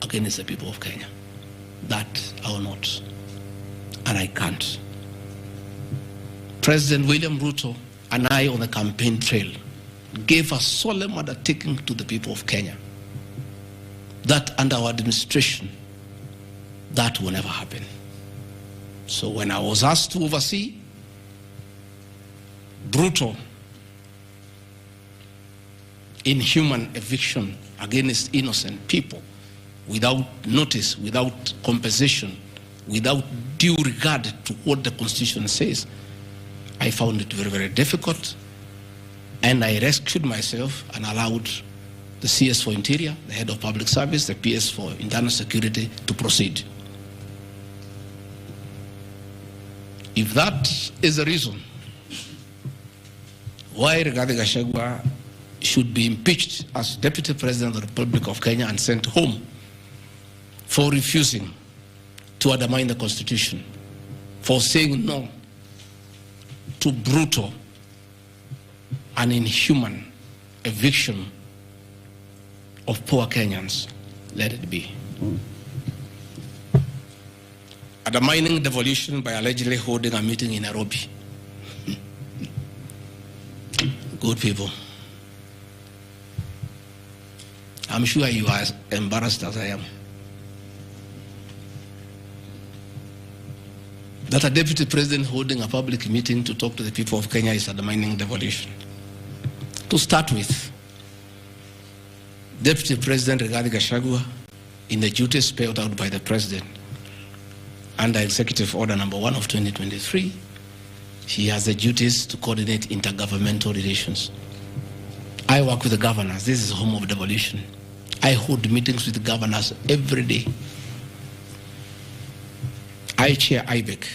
against the people of Kenya. That I will not, and I can't. President William Ruto and I on the campaign trail gave a solemn undertaking to the people of Kenya that under our administration, that will never happen. So when I was asked to oversee brutal, inhuman eviction against innocent people without notice, without compensation, without due regard to what the Constitution says, I found it very, very difficult, and I rescued myself and allowed the CS for Interior, the Head of Public Service, the PS for Internal Security to proceed. If that is the reason why Rigathi Gachagua should be impeached as Deputy President of the Republic of Kenya and sent home for refusing to undermine the Constitution, for saying no to brutal and inhuman eviction of poor Kenyans, let it be. Undermining devolution by allegedly holding a meeting in Nairobi. Good people. I'm sure you are as embarrassed as I am. That a deputy president holding a public meeting to talk to the people of Kenya is undermining devolution. To start with, Deputy President Rigathi Gachagua, in the duties spelled out by the President under Executive Order number 1 of 2023, he has the duties to coordinate intergovernmental relations. I work with the governors. This is the home of devolution. I hold meetings with the governors every day. I chair IBEC.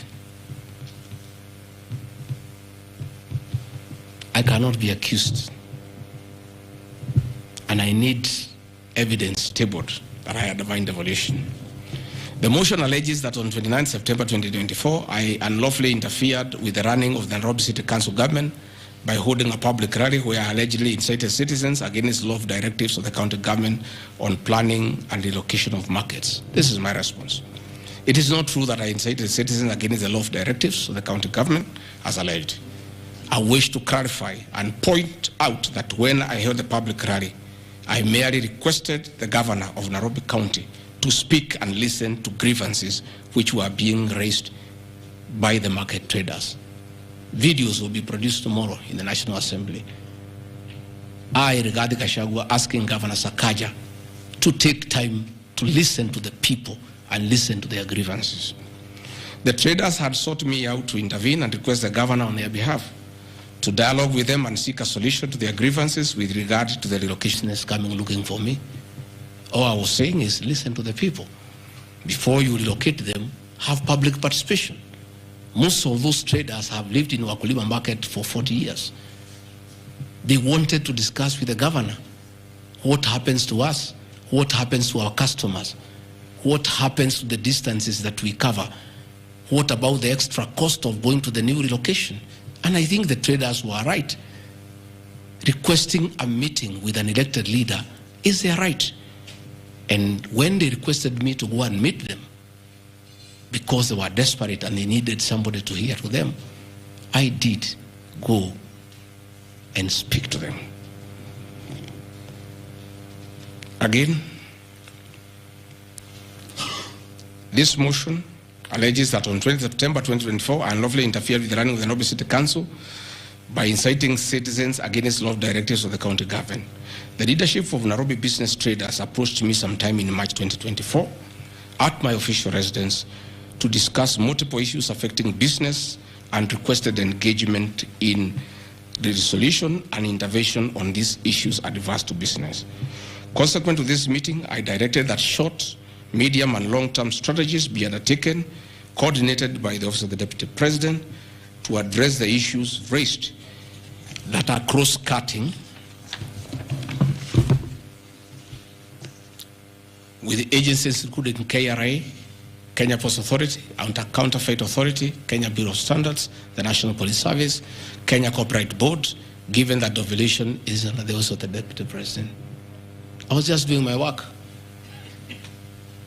I cannot be accused, and I need evidence tabled that I undermine devolution. The motion alleges that on 29 September 2024, I unlawfully interfered with the running of the Nairobi City Council government by holding a public rally where I allegedly incited citizens against law directives of the county government on planning and relocation of markets. This is my response. It is not true that I incited citizens against the law directives of the county government, as alleged. I wish to clarify and point out that when I held the public rally, I merely requested the governor of Nairobi County to speak and listen to grievances which were being raised by the market traders. Videos will be produced tomorrow in the National Assembly. I, Rigathi Gachagua, asking Governor Sakaja to take time to listen to the people and listen to their grievances. The traders had sought me out to intervene and request the governor on their behalf to dialogue with them and seek a solution to their grievances with regard to the relocationists coming looking for me. All I was saying is listen to the people. Before you relocate them, have public participation. Most of those traders have lived in Wakulima market for 40 years. They wanted to discuss with the governor what happens to us, what happens to our customers, what happens to the distances that we cover, what about the extra cost of going to the new relocation. And I think the traders were right. Requesting a meeting with an elected leader is their right. And when they requested me to go and meet them, because they were desperate and they needed somebody to hear to them, I did go and speak to them. Again, this motion alleges that on 20 September 2024, I unlawfully interfered with the running of the Nairobi City Council by inciting citizens against law directives of the county government. The leadership of Nairobi business traders approached me sometime in March 2024 at my official residence to discuss multiple issues affecting business and requested engagement in the resolution and intervention on these issues adverse to business. Consequent to this meeting, I directed that short, medium, and long-term strategies be undertaken, coordinated by the Office of the Deputy President, to address the issues raised that are cross-cutting with agencies including KRA, Kenya Post Authority, Counterfeit Authority, Kenya Bureau of Standards, the National Police Service, Kenya Copyright Board, given that the violation is under the Office of the Deputy President. I was just doing my work.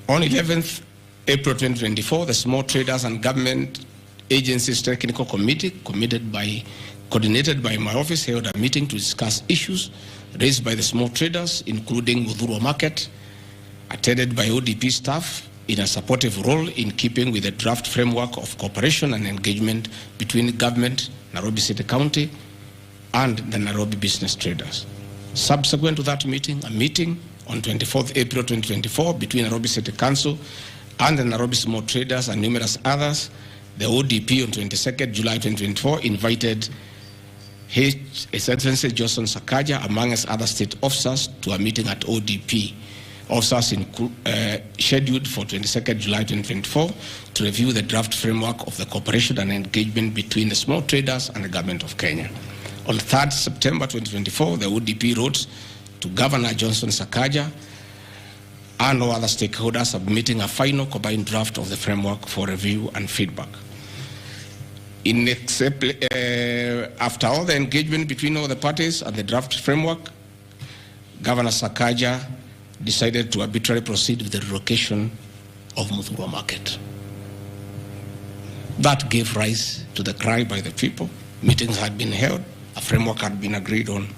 On 11th April 2024, the Small Traders and Government Agencies Technical Committee, coordinated by my office, held a meeting to discuss issues raised by the small traders, including Uvoro market, attended by ODP staff in a supportive role in keeping with the draft framework of cooperation and engagement between government, Nairobi City County, and the Nairobi business traders. Subsequent to that meeting, a meeting on 24th April 2024 between Nairobi City Council and the Nairobi small traders and numerous others, the ODP on 22nd July 2024 invited His Excellency Johnson Sakaja, amongst other state officers, to a meeting at ODP. Officers scheduled for 22nd July 2024 to review the draft framework of the cooperation and engagement between the small traders and the government of Kenya. On 3rd September 2024, the ODP wrote to Governor Johnson Sakaja and all other stakeholders, submitting a final combined draft of the framework for review and feedback. After all the engagement between all the parties and the draft framework, Governor Sakaja decided to arbitrarily proceed with the relocation of Uvoro market. That gave rise to the cry by the people. Meetings had been held, a framework had been agreed on.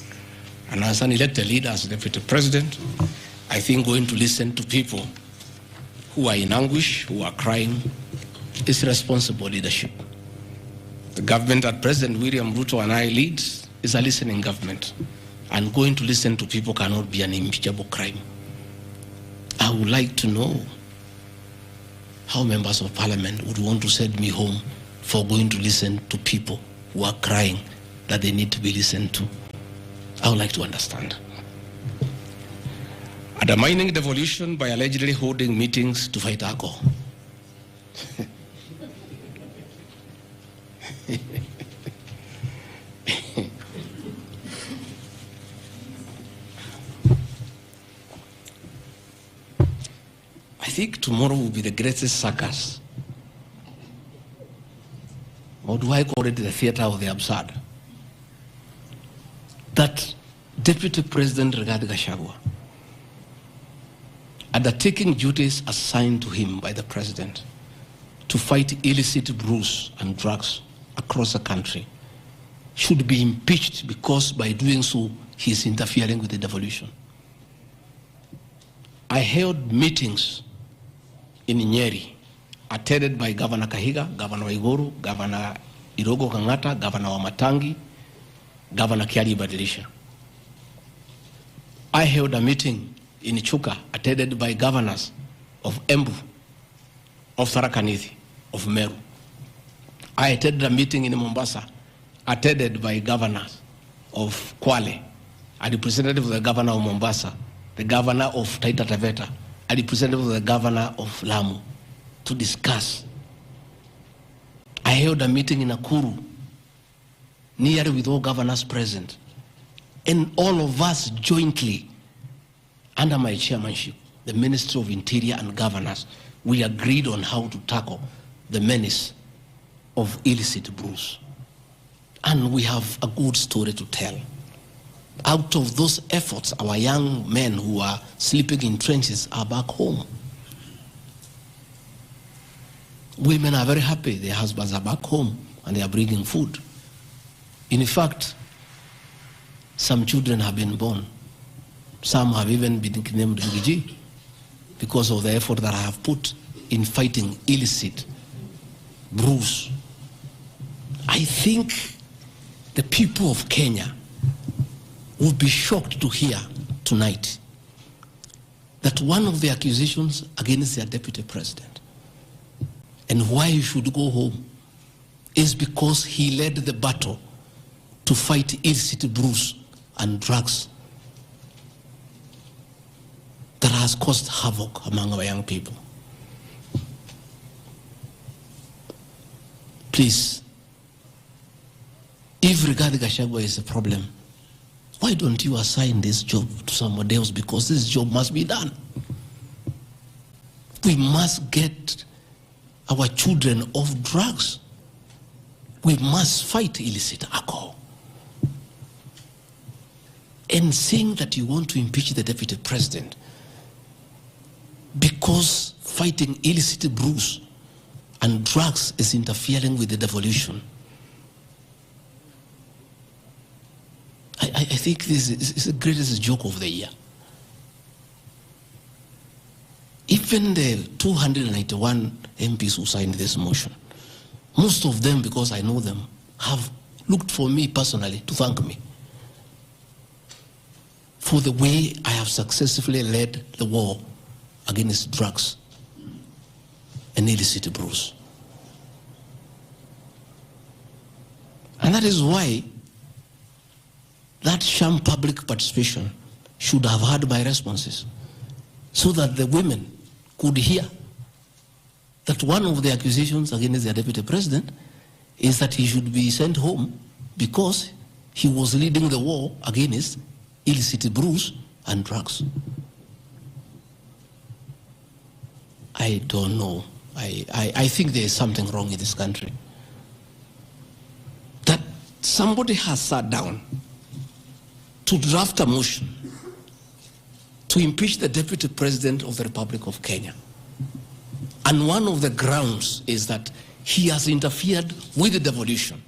And as an elected leader, as Deputy President, I think going to listen to people who are in anguish, who are crying, is responsible leadership. The government that President William Ruto and I lead is a listening government. And going to listen to people cannot be an impeachable crime. I would like to know how members of parliament would want to send me home for going to listen to people who are crying that they need to be listened to. I would like to understand. Undermining devolution by allegedly holding meetings to fight alcohol. I think tomorrow will be the greatest circus. Or do I call it the theater of the absurd? That Deputy President GACHAGUA, undertaking duties assigned to him by the President to fight illicit brews and drugs across the country, should be impeached because by doing so, he is interfering with the devolution. I held meetings in Nyeri, attended by Governor Kahiga, Governor Uvoro, Governor Irogo Kangata, Governor Wamatangi, Governor Kiari Badilisha. I held a meeting in Chuka, attended by governors of Embu, of Tharaka Nithi, of Meru. I attended a meeting in Mombasa, attended by governors of Kwale, a representative of the governor of Mombasa, the governor of Taita Taveta, a representative of the governor of Lamu, to discuss. I held a meeting in Nakuru, nearly with all governors present, and all of us jointly, under my chairmanship, the Ministry of Interior and Governors, we agreed on how to tackle the menace of illicit brews. And we have a good story to tell. Out of those efforts, our young men who are sleeping in trenches are back home. Women are very happy, their husbands are back home and they are bringing food. In fact, some children have been born. Some have even been named refugee because of the effort that I have put in fighting illicit brews. I think the people of Kenya will be shocked to hear tonight that one of the accusations against their Deputy President and why he should go home is because he led the battle to fight illicit brews and drugs that has caused havoc among our young people. Please, if Rigathi Gachagua is a problem, why don't you assign this job to somebody else? Because this job must be done. We must get our children off drugs. We must fight illicit alcohol. And saying that you want to impeach the deputy president because fighting illicit brews and drugs is interfering with the devolution. I think this is the greatest joke of the year. Even the 291 MPs who signed this motion, most of them, because I know them, have looked for me personally to thank me for the way I have successfully led the war against drugs and illicit brews. And that is why that sham public participation should have had my responses, so that the women could hear that one of the accusations against the deputy president is that he should be sent home because he was leading the war against illicit brews and drugs. I don't know. I think there is something wrong in this country. That somebody has sat down to draft a motion to impeach the deputy president of the Republic of Kenya. And one of the grounds is that he has interfered with the devolution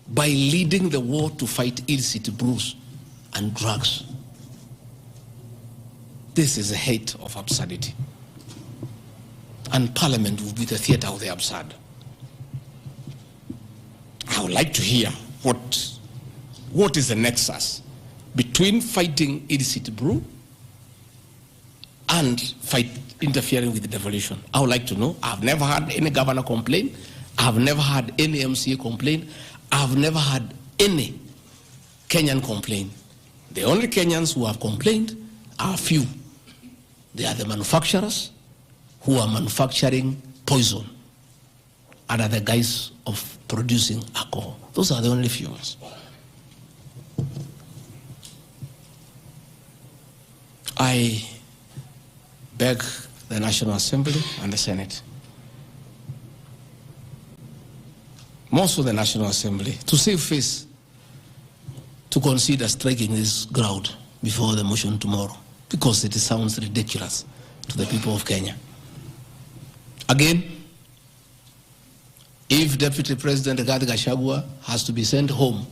by leading the war to fight illicit brews and drugs. This is a height of absurdity. And Parliament will be the theater of the absurd. I would like to hear what is the nexus between fighting illicit brew and interfering with the devolution. I would like to know. I've never had any governor complain. I've never had any MCA complain. I've never had any Kenyan complain. The only Kenyans who have complained are few. They are the manufacturers who are manufacturing poison under the guise of producing alcohol. Those are the only few ones. I beg the National Assembly and the Senate, most of the National Assembly, to save face, to consider striking this ground before the motion tomorrow, because it sounds ridiculous to the people of Kenya. Again, if Deputy President Rigathi Gachagua has to be sent home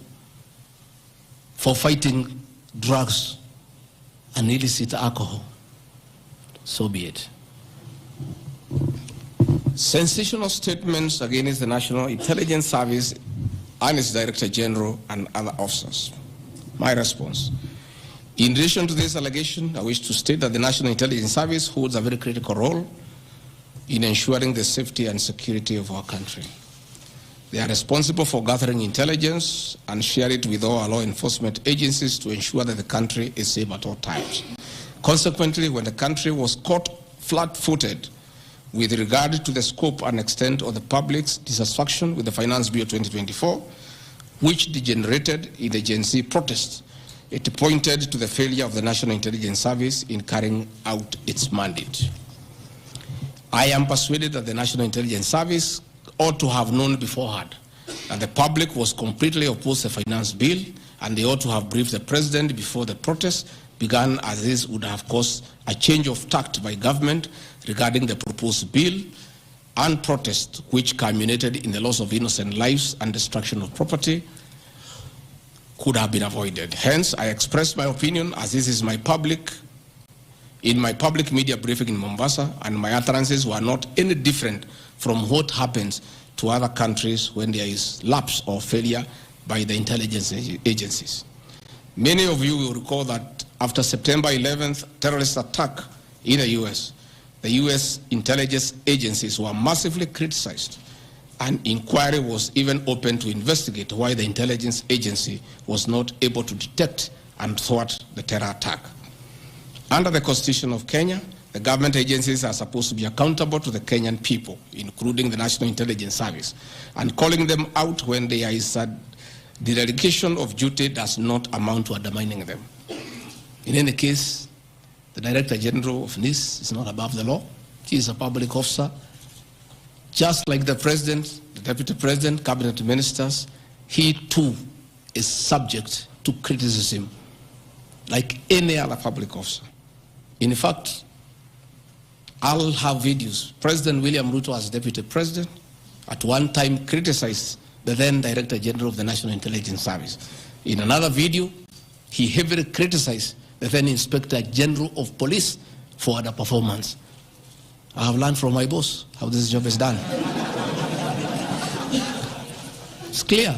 for fighting drugs and illicit alcohol, so be it. Sensational statements against the National Intelligence Service and its Director General and other officers. My response. In addition to this allegation, I wish to state that the National Intelligence Service holds a very critical role in ensuring the safety and security of our country. They are responsible for gathering intelligence and share it with all our law enforcement agencies to ensure that the country is safe at all times. Consequently, when the country was caught flat-footed with regard to the scope and extent of the public's dissatisfaction with the Finance Bill 2024, which degenerated in the Gen Z protests, it pointed to the failure of the National Intelligence Service in carrying out its mandate. I am persuaded that the National Intelligence Service ought to have known beforehand that the public was completely opposed to the Finance Bill, and they ought to have briefed the President before the protests began, as this would have caused a change of tact by government regarding the proposed bill, and protest which culminated in the loss of innocent lives and destruction of property could have been avoided. Hence, I expressed my opinion, as this is in my public media briefing in Mombasa, and my utterances were not any different from what happens to other countries when there is lapse or failure by the intelligence agencies. Many of you will recall that after September 11th terrorist attack in the US, the U.S. intelligence agencies were massively criticized. An inquiry was even opened to investigate why the intelligence agency was not able to detect and thwart the terror attack. Under the Constitution of Kenya, the government agencies are supposed to be accountable to the Kenyan people, including the National Intelligence Service, and calling them out when there is a dereliction of duty does not amount to undermining them. In any case, the Director General of NIS is not above the law. He is a public officer. Just like the President, the Deputy President, Cabinet Ministers, he too is subject to criticism like any other public officer. In fact, I'll have videos. President William Ruto, as Deputy President, at one time criticized the then Director General of the National Intelligence Service. In another video, he heavily criticized the then Inspector General of Police for underperformance. I have learned from my boss how this job is done. It's clear.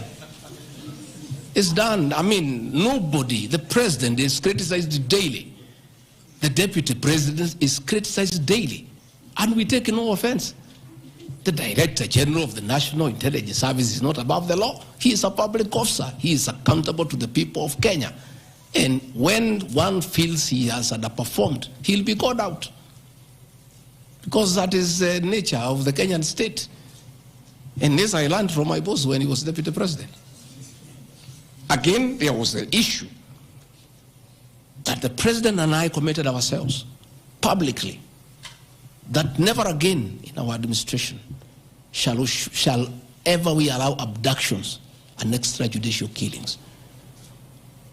It's done. I mean, nobody, the President is criticized daily. The Deputy President is criticized daily. And we take no offense. The Director General of the National Intelligence Service is not above the law. He is a public officer. He is accountable to the people of Kenya. And when one feels he has underperformed, he'll be called out. Because that is the nature of the Kenyan state. And this I learned from my boss when he was Deputy President. Again, there was the issue that the President and I committed ourselves publicly that never again in our administration shall ever we allow abductions and extrajudicial killings.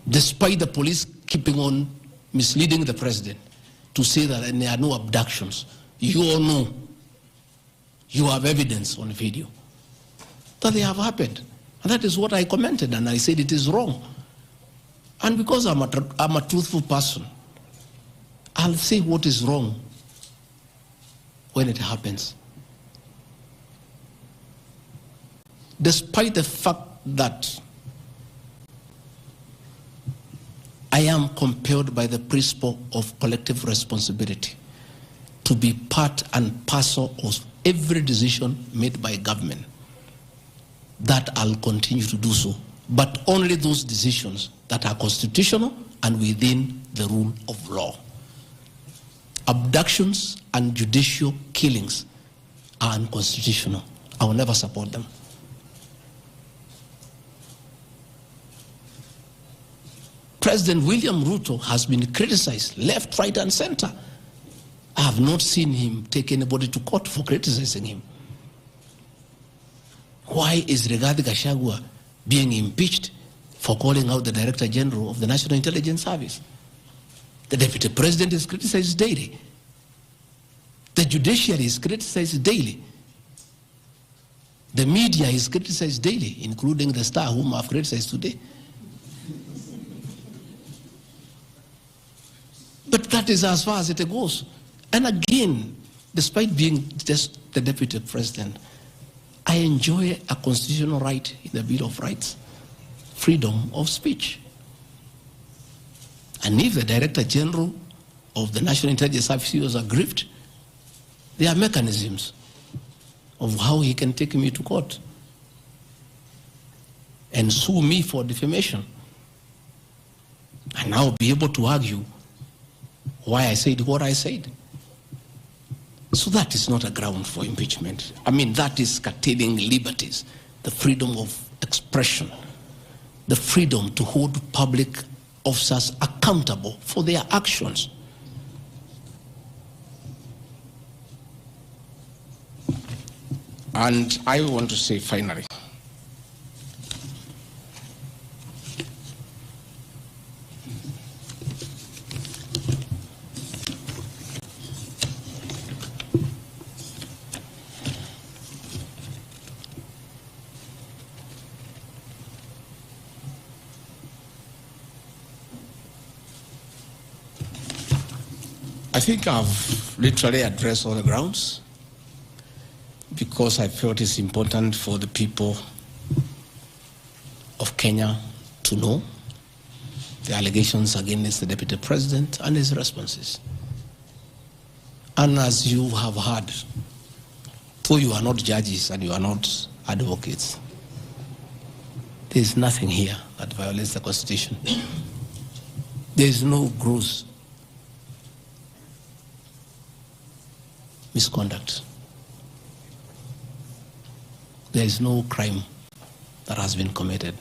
Despite the police keeping on misleading the President to say that there are no abductions, you all know, you have evidence on video that they have happened. And that is what I commented, and I said it is wrong. And because I'm a truthful person, I'll say what is wrong when it happens. Despite the fact that I am compelled by the principle of collective responsibility to be part and parcel of every decision made by government, that I'll continue to do so, but only those decisions that are constitutional and within the rule of law. Abductions and judicial killings are unconstitutional. I will never support them. President William Ruto has been criticized left, right, and center. I have not seen him take anybody to court for criticizing him. Why is GACHAGUA being impeached for calling out the Director General of the National Intelligence Service? The Deputy President is criticized daily. The judiciary is criticized daily. The media is criticized daily, including the Star, whom I've criticized today. But that is as far as it goes. And again, despite being just the Deputy President, I enjoy a constitutional right in the Bill of Rights, freedom of speech. And if the Director General of the National Intelligence Service was aggrieved, there are mechanisms of how he can take me to court and sue me for defamation. And I'll be able to argue why I said what I said. So that is not a ground for impeachment. I mean, that is curtailing liberties, the freedom of expression, the freedom to hold public officers accountable for their actions. And I want to say finally, I think I've literally addressed all the grounds because I felt it's important for the people of Kenya to know the allegations against the Deputy President and his responses. And as you have heard, though you are not judges and you are not advocates, there is nothing here that violates the Constitution. There is no gross misconduct. There is no crime that has been committed.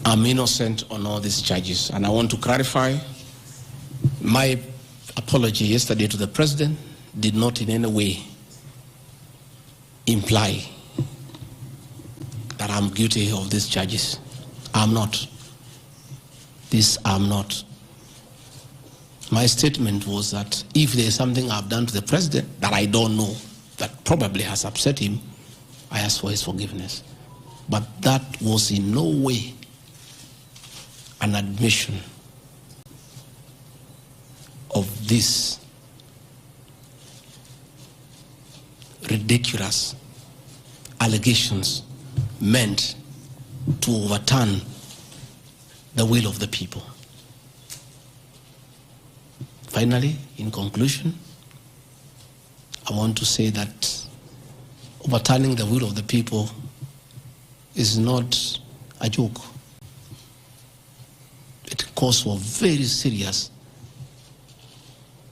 I'm innocent on all these charges, and I want to clarify my apology yesterday to the President did not in any way imply that I'm guilty of these charges. I'm not. This I'm not. My statement was that if there is something I've done to the President that I don't know, that probably has upset him, I ask for his forgiveness. But that was in no way an admission of this ridiculous allegations meant to overturn the will of the people. Finally, in conclusion, I want to say that overturning the will of the people is not a joke. It calls for very serious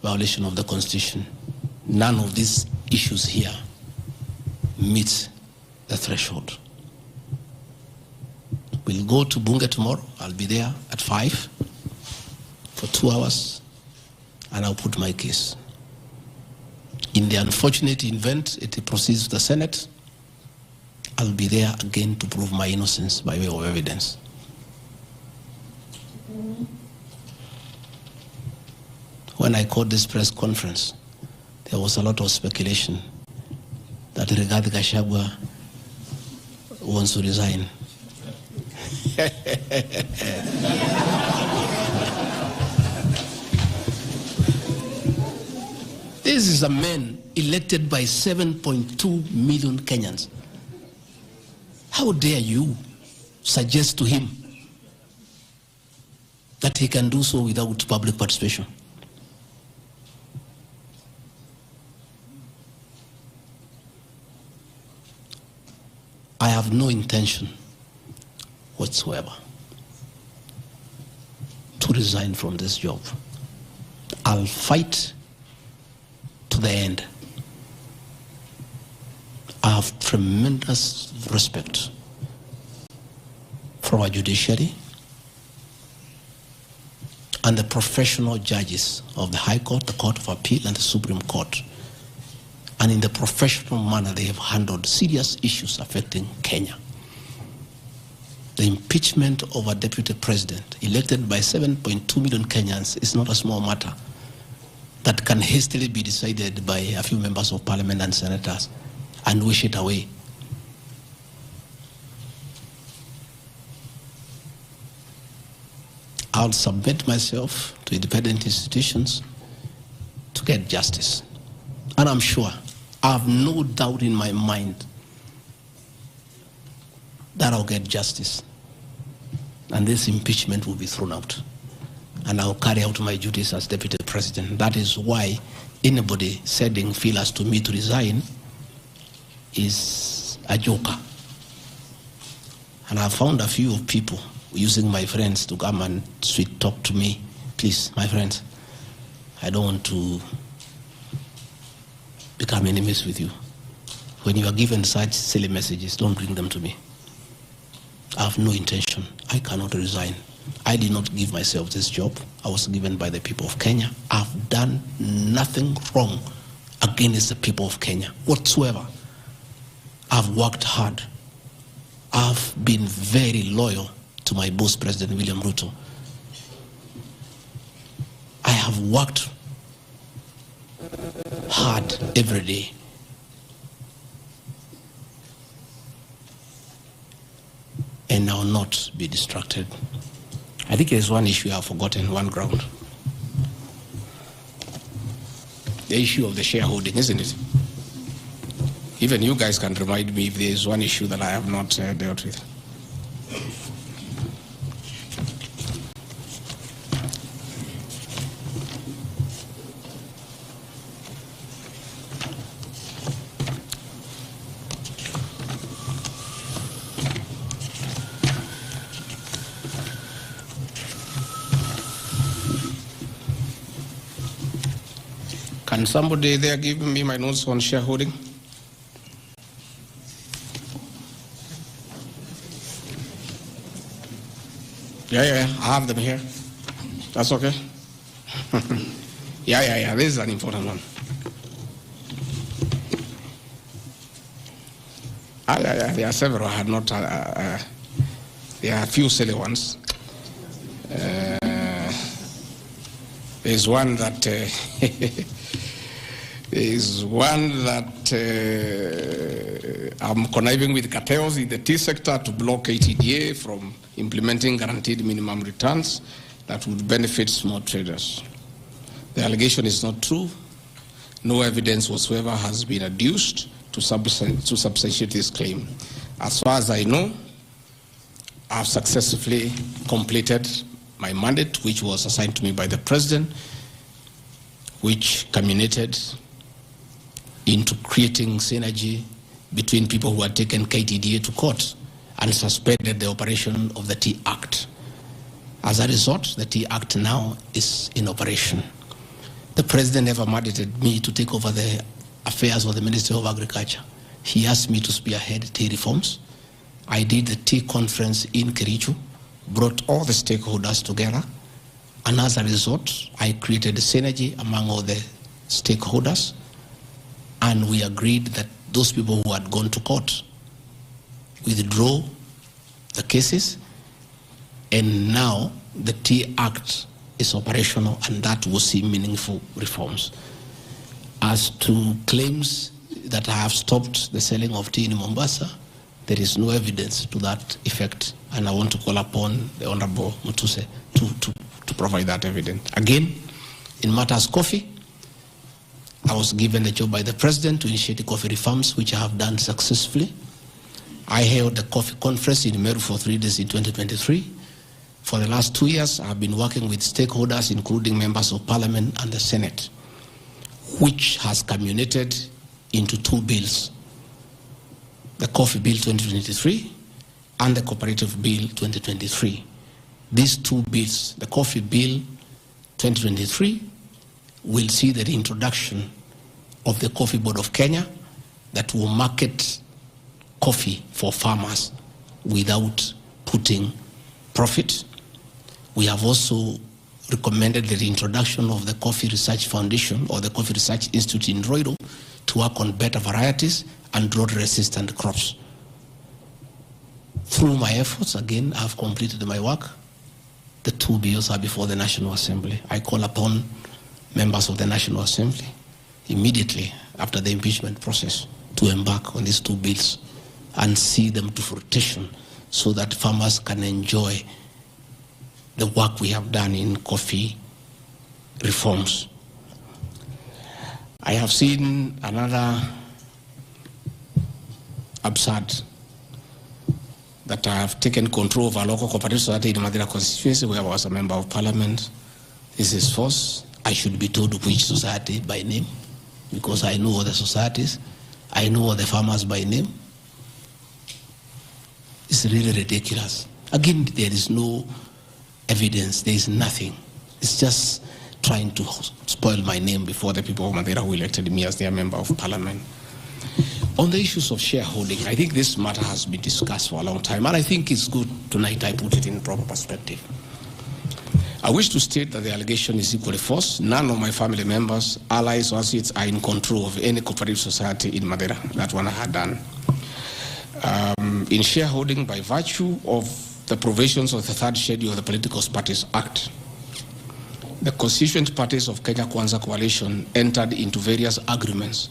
violation of the Constitution. None of these issues here meet the threshold. We'll go to Bunge tomorrow. I'll be there at 5 for 2 hours, and I'll put my case. In the unfortunate event it proceeds to the Senate, I'll be there again to prove my innocence by way of evidence. When I called this press conference, there was a lot of speculation that GACHAGUA wants to resign. This is a man elected by 7.2 million Kenyans. How dare you suggest to him that he can do so without public participation? I have no intention whatsoever to resign from this job. I'll fight to the end. I have tremendous respect for our judiciary and the professional judges of the High Court, the Court of Appeal, and the Supreme Court. And in the professional manner, they have handled serious issues affecting Kenya. The impeachment of a deputy president elected by 7.2 million Kenyans is not a small matter that can hastily be decided by a few members of parliament and senators and wish it away. I'll submit myself to independent institutions to get justice. And I'm sure, I have no doubt in my mind that I'll get justice. And this impeachment will be thrown out. And I'll carry out my duties as deputy president. That is why anybody saying feel as to me to resign is a joker. And I found a few of people using my friends to come and sweet talk to me. Please, my friends, I don't want to become enemies with you. When you are given such silly messages, don't bring them to me. I have no intention. I cannot resign. I did not give myself this job. I was given by the people of Kenya. I've done nothing wrong against the people of Kenya whatsoever. I've worked hard. I've been very loyal to my boss, President William Ruto. I have worked hard every day. And I will not be distracted. I think there's one issue I've forgotten, one ground. The issue of the shareholding, isn't it? Even you guys can remind me if there is one issue that I have not dealt with. Can somebody there give me my notes on shareholding? Yeah, I have them here. That's okay. Yeah, this is an important one. Yeah, there are several. I had not. There are a few silly ones. There's one that I'm conniving with cartels in the tea sector to block ATDA from implementing guaranteed minimum returns that would benefit small traders. The allegation is not true. No evidence whatsoever has been adduced to substantiate this claim. As far as I know, I've successfully completed my mandate, which was assigned to me by the President, which culminated into creating synergy between people who had taken KTDA to court and suspended the operation of the Tea Act. As a result, the Tea Act now is in operation. The President never mandated me to take over the affairs of the Ministry of Agriculture. He asked me to spearhead tea reforms. I did the tea conference in Kericho, brought all the stakeholders together, and as a result, I created a synergy among all the stakeholders, and we agreed that those people who had gone to court withdraw the cases, and now the Tea Act is operational, and that will see meaningful reforms. As to claims that I have stopped the selling of tea in Mombasa, there is no evidence to that effect, and I want to call upon the Honorable Mutuse to provide that evidence. Again, in matters coffee, I was given the job by the President to initiate the coffee reforms, which I have done successfully. I held the coffee conference in Meru for 3 days in 2023. For the last 2 years, I have been working with stakeholders, including members of Parliament and the Senate, which has culminated into 2 bills, the Coffee Bill 2023 and the Cooperative Bill 2023. These 2 bills, the Coffee Bill 2023, will see the reintroduction of the Coffee Board of Kenya that will market coffee for farmers without putting profit. We have also recommended the reintroduction of the Coffee Research Foundation or the Coffee Research Institute in Roido to work on better varieties and drought-resistant crops. Through my efforts, again, I've completed my work. The 2 bills are before the National Assembly. I call upon members of the National Assembly immediately after the impeachment process to embark on these 2 bills and see them to fruition so that farmers can enjoy the work we have done in coffee reforms. I have seen another absurd, that I have taken control of a local cooperative society in Madera constituency where I was a member of Parliament. This is false. I should be told which society by name, because I know all the societies. I know all the farmers by name. It's really ridiculous. Again, there is no evidence. There is nothing. It's just trying to spoil my name before the people of Madeira who elected me as their member of Parliament. On the issues of shareholding, I think this matter has been discussed for a long time, and I think it's good tonight I put it in proper perspective. I wish to state that the allegation is equally false. None of my family members, allies, or associates are in control of any cooperative society in Madeira. That one I had done. In shareholding by virtue of the provisions of the 3rd schedule of the Political Parties Act, the constituent parties of Kenya Kwanza Coalition entered into various agreements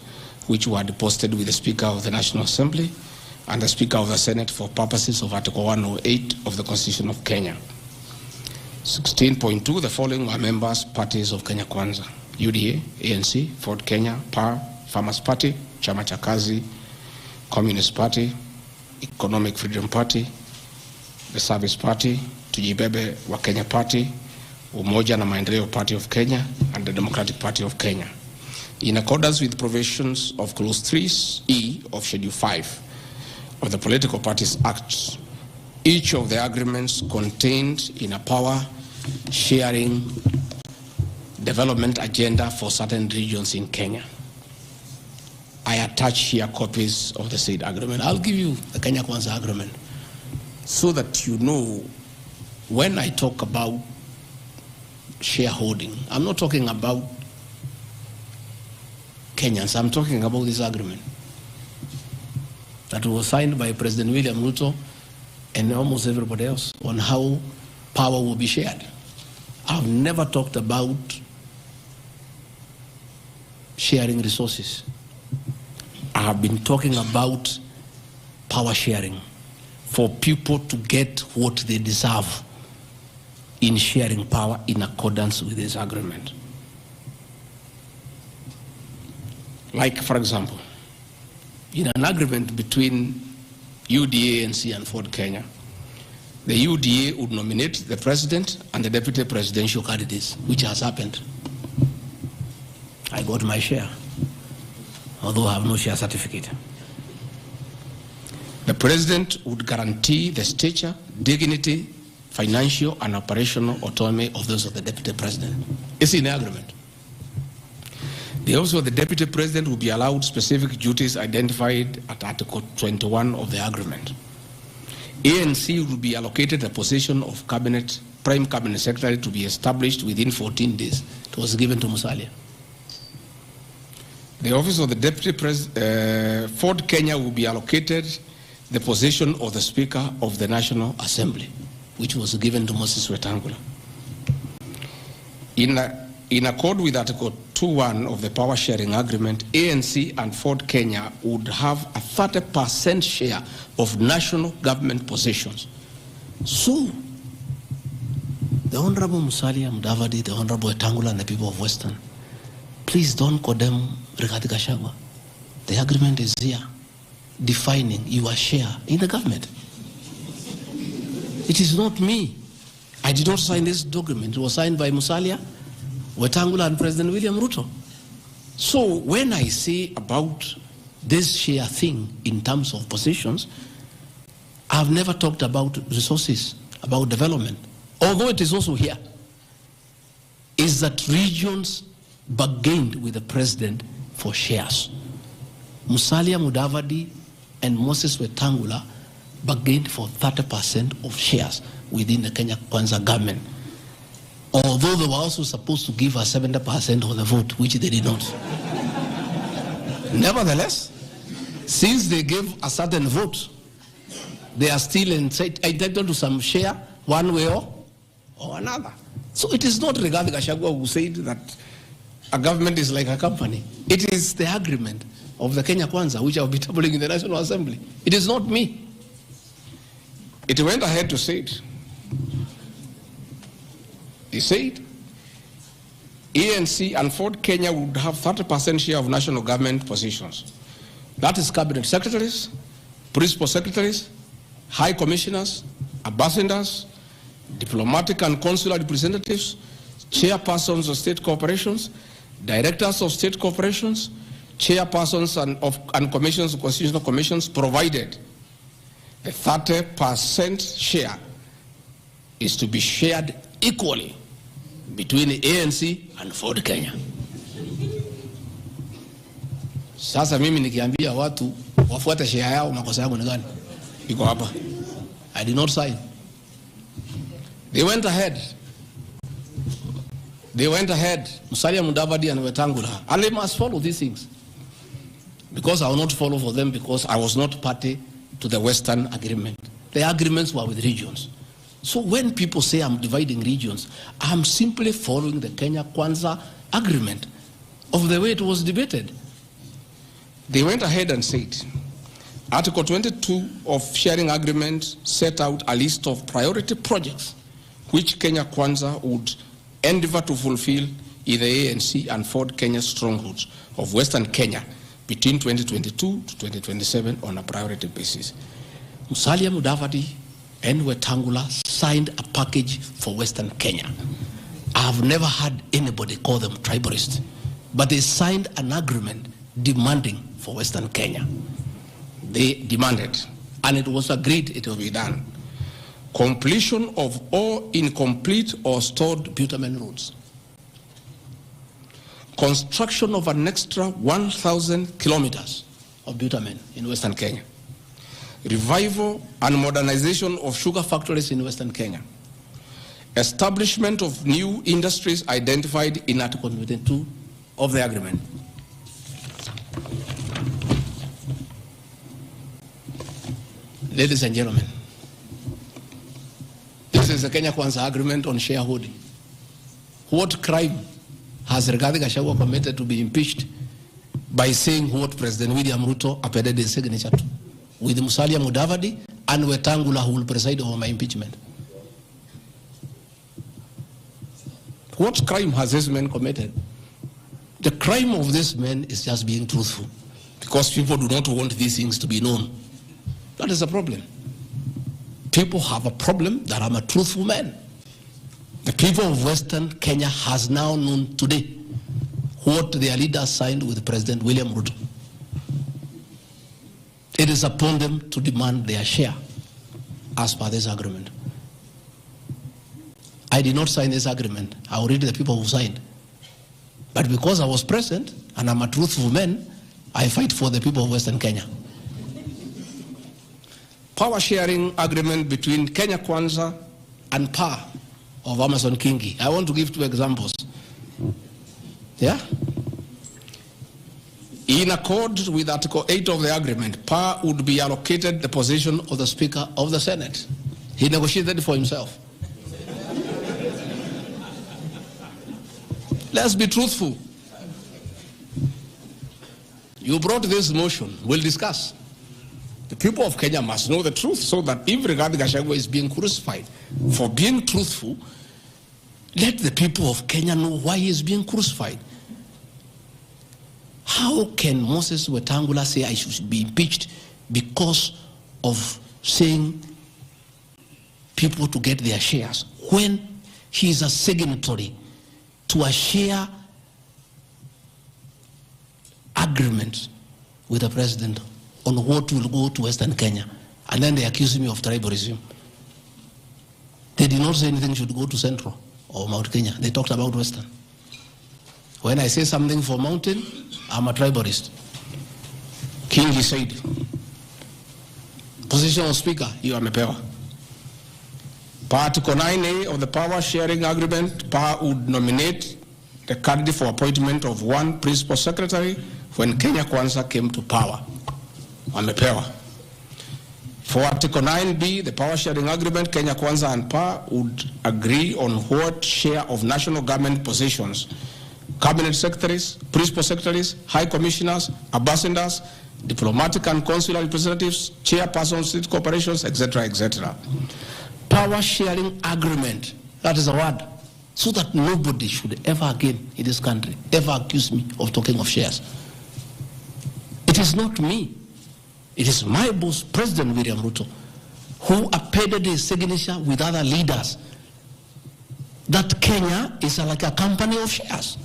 which were deposited with the Speaker of the National Assembly and the Speaker of the Senate for purposes of Article 108 of the Constitution of Kenya. 16.2, the following were members parties of Kenya Kwanza: UDA, ANC, Ford Kenya, PAR, Farmers Party, Chama cha Kazi, Communist Party, Economic Freedom Party, the Service Party, Tujibebe wa Kenya Party, Umoja na Maendeleo Party of Kenya, and the Democratic Party of Kenya. In accordance with provisions of Clause 3E of Schedule 5 of the Political Parties Act, each of the agreements contained in a power sharing development agenda for certain regions in Kenya. I attach here copies of the said agreement. I'll give you the Kenya Kwanza agreement so that you know when I talk about shareholding, I'm not talking about Kenyans, I'm talking about this agreement that was signed by President William Ruto and almost everybody else on how power will be shared. I've never talked about sharing resources. I have been talking about power sharing for people to get what they deserve in sharing power in accordance with this agreement. Like, for example, in an agreement between UDA, ANC, and Ford Kenya, the UDA would nominate the president and the deputy presidential candidates, which has happened. I got my share, although I have no share certificate. The president would guarantee the stature, dignity, financial and operational autonomy of those of the deputy president. It's in the agreement. The office of the deputy president will be allowed specific duties identified at Article 21 of the agreement. ANC will be allocated a position of prime cabinet secretary to be established within 14 days. It was given to Musalia. The office of the deputy president, Ford Kenya will be allocated the position of the Speaker of the National Assembly, which was given to Moses Wetangula. In accord with Article 2.1 of the Power Sharing Agreement, ANC and Ford Kenya would have a 30% share of national government positions. So, the Honorable Musalia Mudavadi, the Honorable Wetangula, and the people of Western, please don't condemn Rigathi Gachagua. The agreement is here, defining your share in the government. It is not me. I did not sign this document. It was signed by Musalia, Wetangula, and President William Ruto. So when I say about this share thing in terms of positions, I've never talked about resources, about development, although it is also here, is that regions bargained with the president for shares. Musalia Mudavadi and Moses Wetangula bargained for 30% of shares within the Kenya Kwanza government, although they were also supposed to give us 70% of the vote, which they did not. Nevertheless, since they gave a certain vote, they are still entitled to some share one way or another. So it is not Rigathi Gachagua who said that a government is like a company. It is the agreement of the Kenya Kwanza, which I will be tabling in the National Assembly. It is not me. It went ahead to say it. He said, ANC and Ford Kenya would have 30% share of national government positions. That is cabinet secretaries, principal secretaries, high commissioners, ambassadors, diplomatic and consular representatives, chairpersons of state corporations, directors of state corporations, chairpersons and commissions of constitutional commissions, provided the 30% share is to be shared equally between the ANC and Ford Kenya. Sasa mimi nikiambia watu wafuate share yao, makosa yangu ni gani? Iko hapa. I did not sign. They went ahead, Musalia Mudavadi and Wetangula, and they must follow these things. Because I will not follow for them, because I was not party to the Western Agreement. The agreements were with regions. So when people say I'm dividing regions, I'm simply following the Kenya Kwanza Agreement of the way it was debated. They went ahead and said, Article 22 of Sharing Agreement set out a list of priority projects which Kenya Kwanza would endeavor to fulfill in the ANC and Ford Kenya strongholds of Western Kenya between 2022 to 2027 on a priority basis. Musalia Mudavadi and Wetangula signed a package for Western Kenya. I've never had anybody call them tribalists, but they signed an agreement demanding for Western Kenya. They demanded, and it was agreed it will be done, completion of all incomplete or stored bitumen roads. construction of an extra 1,000 kilometers of bitumen in Western Kenya, revival and modernization of sugar factories in Western Kenya, establishment of new industries identified in Article 22 of the agreement. Ladies and gentlemen, this is the Kenya Kwanza Agreement on shareholding. What crime has GACHAGUA committed to be impeached by saying what President William Ruto appended his signature to, with Musalia Mudavadi and Wetangula, who will preside over my impeachment? What crime has this man committed? The crime of this man is just being truthful, because people do not want these things to be known. That is the problem. People have a problem that I'm a truthful man. The people of Western Kenya has now known today what their leaders signed with President William Ruto. It is upon them to demand their share as per this agreement. I did not sign this agreement. I will read the people who signed. But because I was present and I'm a truthful man, I fight for the people of Western Kenya. Power sharing agreement between Kenya Kwanza and PAR of Amason Kingi. I want to give two examples. Yeah? In accord with Article 8 of the agreement, PAR would be allocated the position of the Speaker of the Senate. He negotiated for himself. Let's be truthful. You brought this motion. We'll discuss. The people of Kenya must know the truth, so that if GACHAGUA is being crucified for being truthful, let the people of Kenya know why he is being crucified. How can Moses Wetangula say I should be impeached because of saying people to get their shares, when he is a signatory to a share agreement with the president on what will go to Western Kenya? And then they accuse me of tribalism. They did not say anything should go to Central or Mount Kenya. They talked about Western. When I say something for Mountain, I'm a tribalist. Kingi said, position of Speaker, you are Mepewa. Per Article 9A of the Power Sharing Agreement, PAR would nominate the candidate for appointment of one principal secretary when Kenya Kwanza came to power. Amepewa. For Article 9B, the Power Sharing Agreement, Kenya Kwanza and PAR would agree on what share of national government positions, cabinet secretaries, principal secretaries, high commissioners, ambassadors, diplomatic and consular representatives, chairpersons, state corporations, etc., etc. Power sharing agreement, that is a word, so that nobody should ever again in this country ever accuse me of talking of shares. It is not me. It is my boss, President William Ruto, who appended his signature with other leaders that Kenya is like a company of shares.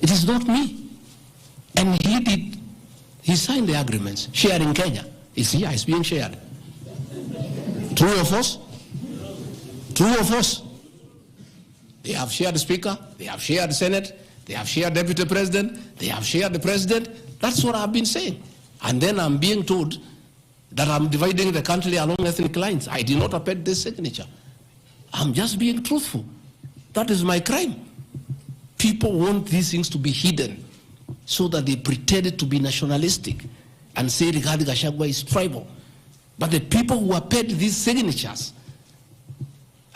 It is not me. And he signed the agreements. Sharing Kenya is here, it's being shared. True of us? True of us. They have shared the Speaker, they have shared the Senate, they have shared Deputy President, they have shared the President. That's what I've been saying. And then I'm being told that I'm dividing the country along ethnic lines. I did not append this signature. I'm just being truthful. That is my crime. People want these things to be hidden so that they pretend to be nationalistic and say GACHAGUA is tribal. But the people who append these signatures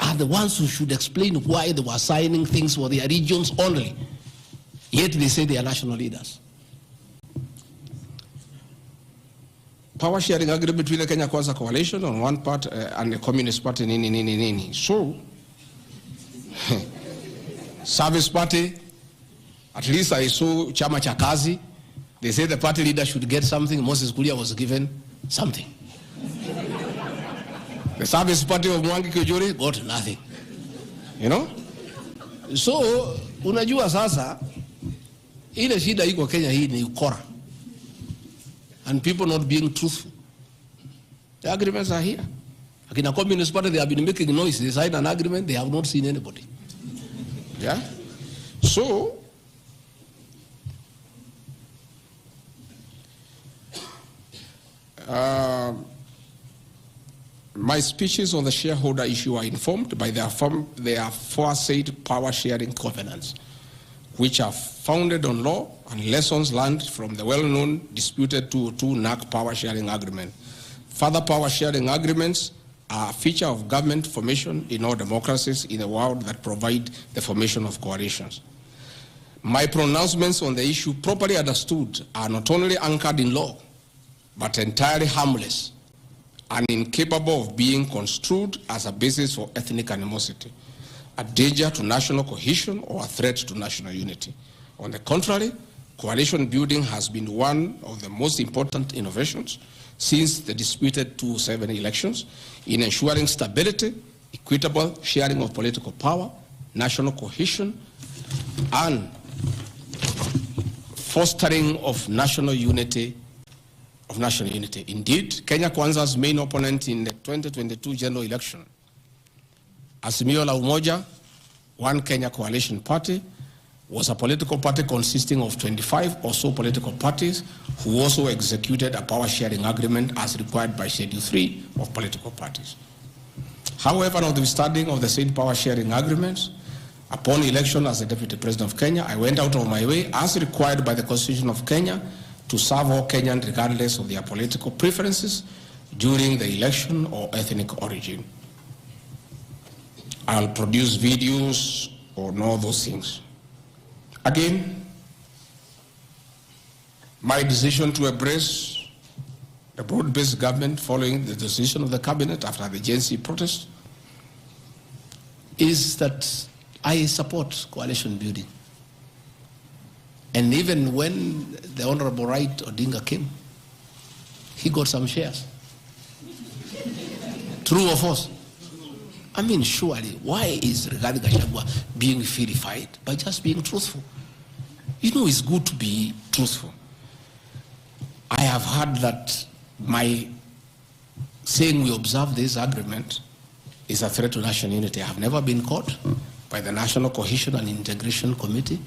are the ones who should explain why they were signing things for their regions only. Yet they say they are national leaders. Power sharing agreement between the Kenya Kwanza coalition on one part and the Communist Party, nini. So, Service Party, at least I saw Chama Chakazi. They say the party leader should get something. Moses Kuria was given something. The Service Party of Mwangi Kujuri got nothing. You know? So, unajua sasa, ile shida iko Kenya hii ni ukora. And people not being truthful. The agreements are here. Like in a Communist Party, they have been making noise. They signed an agreement, they have not seen anybody. Yeah? So, My speeches on the shareholder issue are informed by their aforesaid power-sharing covenants, which are founded on law and lessons learned from the well-known disputed 202 NAC power-sharing agreement. Further power-sharing agreements are a feature of government formation in all democracies in the world that provide the formation of coalitions. My pronouncements on the issue, properly understood, are not only anchored in law, but entirely harmless and incapable of being construed as a basis for ethnic animosity, a danger to national cohesion, or a threat to national unity. On the contrary, coalition building has been one of the most important innovations since the disputed 2007 elections in ensuring stability, equitable sharing of political power, national cohesion, and fostering of national unity. Indeed, Kenya Kwanza's main opponent in the 2022 general election, Azimio la Umoja, One Kenya Coalition Party, was a political party consisting of 25 or so political parties who also executed a power-sharing agreement as required by Schedule 3 of political parties. However, notwithstanding of the same power-sharing agreements, upon election as the Deputy President of Kenya, I went out of my way, as required by the Constitution of Kenya, to serve all Kenyans regardless of their political preferences during the election or ethnic origin. I'll produce videos or all those things. Again, my decision to embrace the broad-based government following the decision of the cabinet after the GNC protest is that I support coalition building. And even when the Honorable Wright Odinga came, he got some shares. True or false? I mean, surely, why is Rigathi Gachagua being vilified? By just being truthful. You know, it's good to be truthful. I have heard that my saying we observe this agreement is a threat to national unity. I have never been caught by the National Cohesion and Integration Committee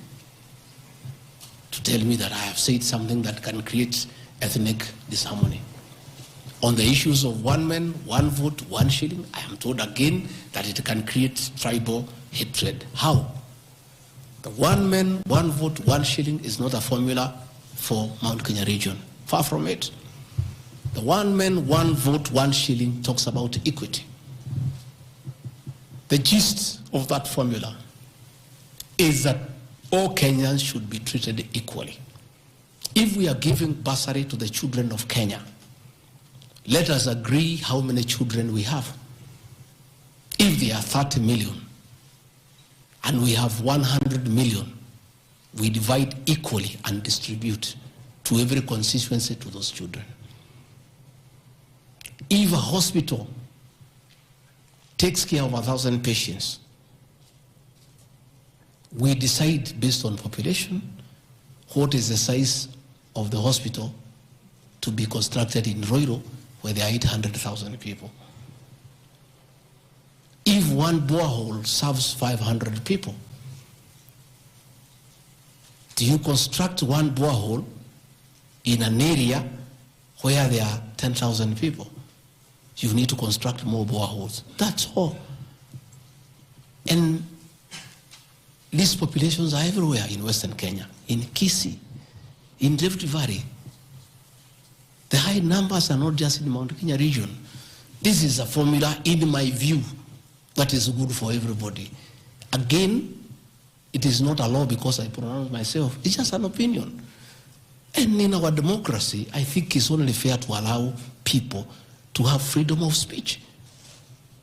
to tell me that I have said something that can create ethnic disharmony. On the issues of one man, one vote, one shilling, I am told again that it can create tribal hatred. How? The one man, one vote, one shilling is not a formula for Mount Kenya region. Far from it. The one man, one vote, one shilling talks about equity. The gist of that formula is that all Kenyans should be treated equally. If we are giving bursary to the children of Kenya, let us agree how many children we have. If there are 30 million and we have 100 million, we divide equally and distribute to every constituency to those children. If a hospital takes care of 1,000 patients, we decide based on population what is the size of the hospital to be constructed in Roiro, where there are 800,000 people. If one borehole serves 500 people, do you construct one borehole in an area where there are 10,000 people? You need to construct more boreholes. That's all. And these populations are everywhere in Western Kenya, in Kisii, in Rift Valley. The high numbers are not just in Mount Kenya region. This is a formula, in my view, that is good for everybody. Again, it is not a law because I pronounce myself. It's just an opinion. And in our democracy, I think it's only fair to allow people to have freedom of speech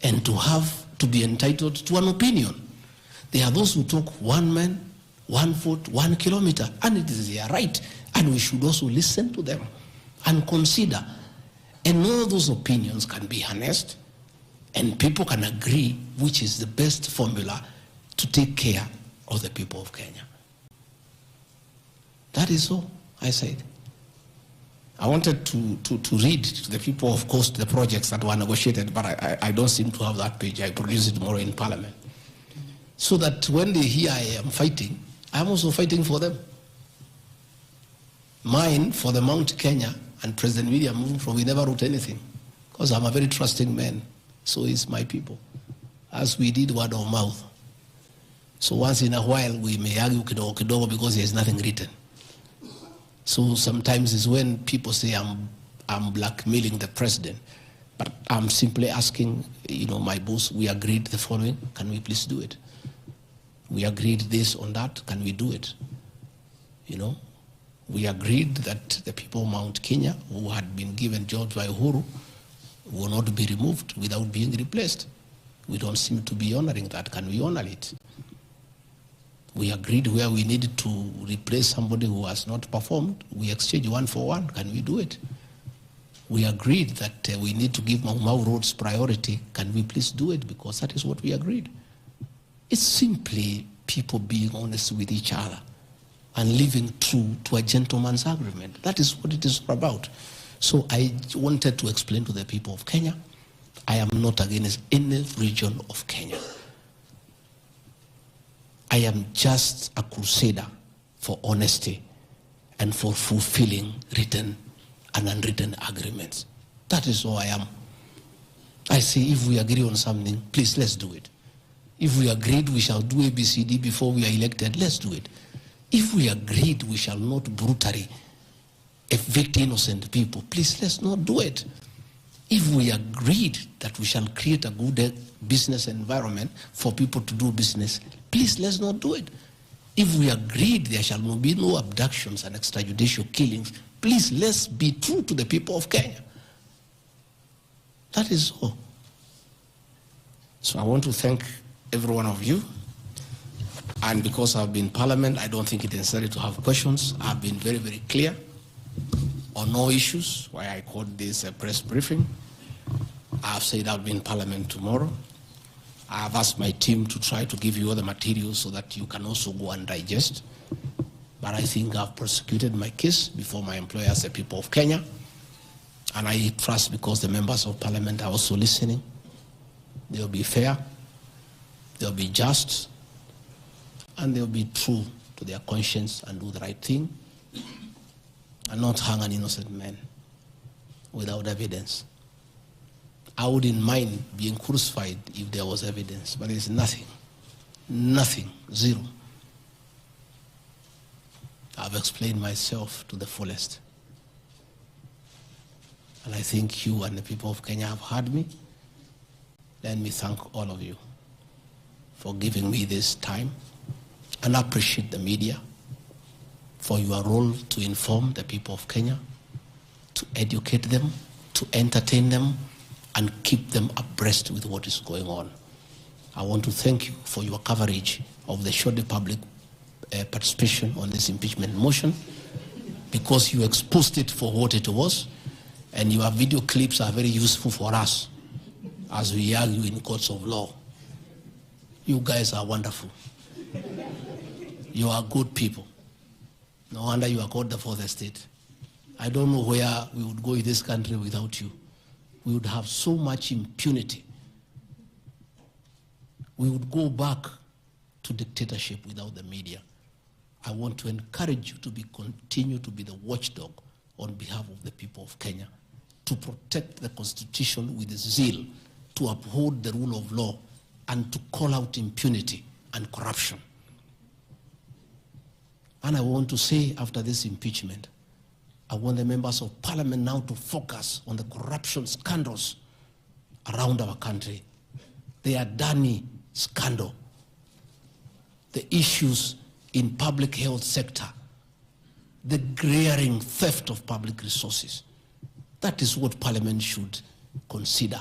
and to be entitled to an opinion. There are those who talk one man, one vote, 1 kilometer, and it is their right. And we should also listen to them and consider. And all those opinions can be harnessed and people can agree which is the best formula to take care of the people of Kenya. That is all I said. I wanted to read to the people, of course, the projects that were negotiated, but I don't seem to have that page. I produce it tomorrow in Parliament. So that when they hear I am fighting, I'm also fighting for them. Mine, for the Mount Kenya, And President William Ruto, we never wrote anything because I'm a very trusting man. So is my people. As we did word of mouth. So once in a while we may argue kidogo kidogo because there's nothing written. So sometimes it's when people say I'm blackmailing the president. But I'm simply asking, my boss, we agreed the following, can we please do it? We agreed this on that, can we do it? We agreed that the people of Mount Kenya who had been given jobs by Uvoro will not be removed without being replaced. We don't seem to be honoring that. Can we honor it? We agreed where we needed to replace somebody who has not performed. We exchanged 1 for 1. Can we do it? We agreed that we need to give Mau roads priority. Can we please do it? Because that is what we agreed. It's simply people being honest with each other and living true to a gentleman's agreement. That is what it is about. So I wanted to explain to the people of Kenya, I am not against any region of Kenya. I am just a crusader for honesty and for fulfilling written and unwritten agreements. That is all I am. I say if we agree on something, please let's do it. If we agreed we shall do ABCD before we are elected, let's do it. If we agreed we shall not brutally evict innocent people, please let's not do it. If we agreed that we shall create a good business environment for people to do business, please let's not do it. If we agreed there shall be no abductions and extrajudicial killings, please let's be true to the people of Kenya. That is all. So I want to thank every one of you. And because I've been in Parliament, I don't think it's necessary to have questions. I've been very, very clear on no issues, why I called this a press briefing. I've said I'll be in Parliament tomorrow. I've asked my team to try to give you all the materials so that you can also go and digest. But I think I've prosecuted my case before my employers, the people of Kenya. And I trust because the members of Parliament are also listening. They'll be fair, they'll be just, and they'll be true to their conscience and do the right thing and not hang an innocent man without evidence. I wouldn't mind being crucified if there was evidence, but there's nothing, zero. I've explained myself to the fullest. And I think you and the people of Kenya have heard me. Let me thank all of you for giving me this time, and I appreciate the media for your role to inform the people of Kenya, to educate them, to entertain them, and keep them abreast with what is going on. I want to thank you for your coverage of the short public participation on this impeachment motion, because you exposed it for what it was, and your video clips are very useful for us as we argue in courts of law. You guys are wonderful. You are good people. No wonder you are called the fourth estate. I don't know where we would go in this country without you. We would have so much impunity. We would go back to dictatorship without the media. I want to encourage you to continue to be the watchdog on behalf of the people of Kenya, to protect the Constitution with zeal, to uphold the rule of law, and to call out impunity and corruption. And I want to say, after this impeachment, I want the members of Parliament now to focus on the corruption scandals around our country. The Adani scandal, the issues in public health sector, the glaring theft of public resources. That is what Parliament should consider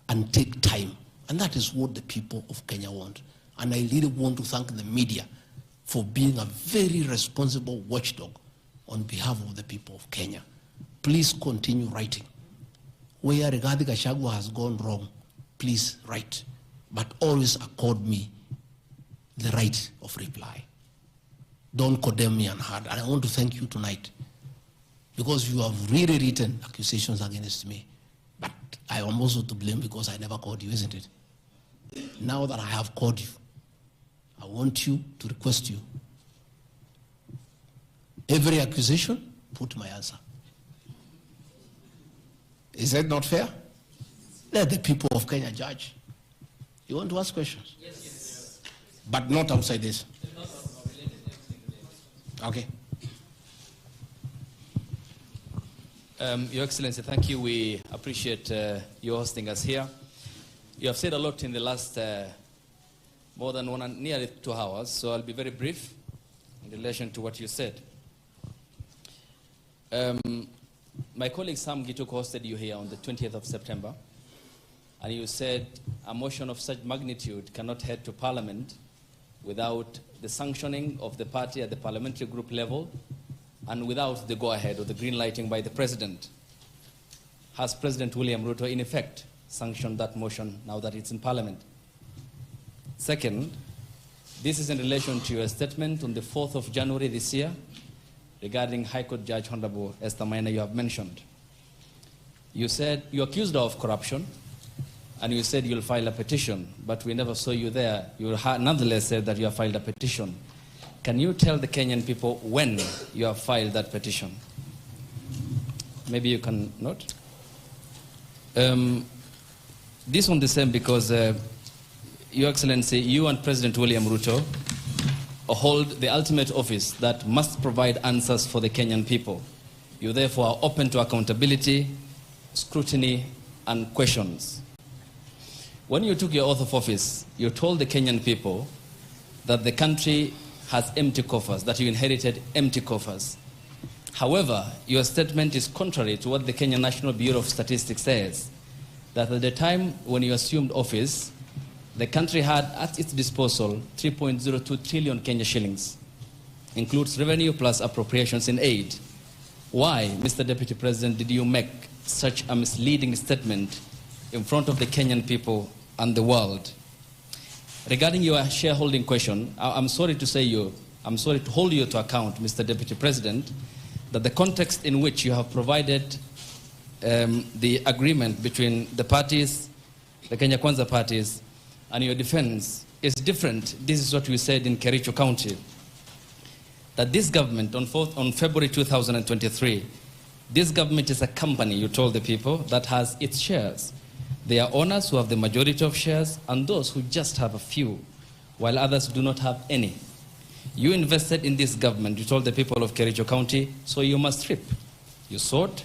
and take time. And that is what the people of Kenya want. And I really want to thank the media for being a very responsible watchdog on behalf of the people of Kenya. Please continue writing. Where GACHAGUA has gone wrong, please write. But always accord me the right of reply. Don't condemn me unheard. And I want to thank you tonight, because you have really written accusations against me. But I am also to blame because I never called you, isn't it? Now that I have called you, I want you to request you. Every accusation, put my answer. Is that not fair? Let the people of Kenya judge. You want to ask questions? Yes. But not outside this. Okay. Your Excellency, thank you. We appreciate you hosting us here. You have said a lot in the last more than nearly 2 hours, so I'll be very brief in relation to what you said. My colleague Sam Gituk hosted you here on the 20th of September, and you said a motion of such magnitude cannot head to Parliament without the sanctioning of the party at the parliamentary group level and without the go-ahead or the green lighting by the President. Has President William Ruto in effect sanctioned that motion now that it's in Parliament? Second, this is in relation to your statement on the 4th of January this year regarding High Court Judge Honorable Esther Maina you have mentioned. You said you accused her of corruption and you said you'll file a petition, but we never saw you there. You nonetheless said that you have filed a petition. Can you tell the Kenyan people when you have filed that petition? Maybe you can note. This one the same because, Your Excellency, you and President William Ruto hold the ultimate office that must provide answers for the Kenyan people. You therefore are open to accountability, scrutiny, and questions. When you took your oath of office, you told the Kenyan people that the country has empty coffers, that you inherited empty coffers. However, your statement is contrary to what the Kenya National Bureau of Statistics says, that at the time when you assumed office, the country had at its disposal 3.02 trillion Kenya shillings, includes revenue plus appropriations in aid. Why, Mr. Deputy President, did you make such a misleading statement in front of the Kenyan people and the world? Regarding your shareholding question, I'm sorry to hold you to account, Mr. Deputy President, that the context in which you have provided the agreement between the parties, the Kenya Kwanza parties, and your defense is different. This is what we said in Kericho County, that this government on February 2023, this government is a company, you told the people, that has its shares. There are owners who have the majority of shares and those who just have a few, while others do not have any. You invested in this government, you told the people of Kericho County, so you must reap. You sowed,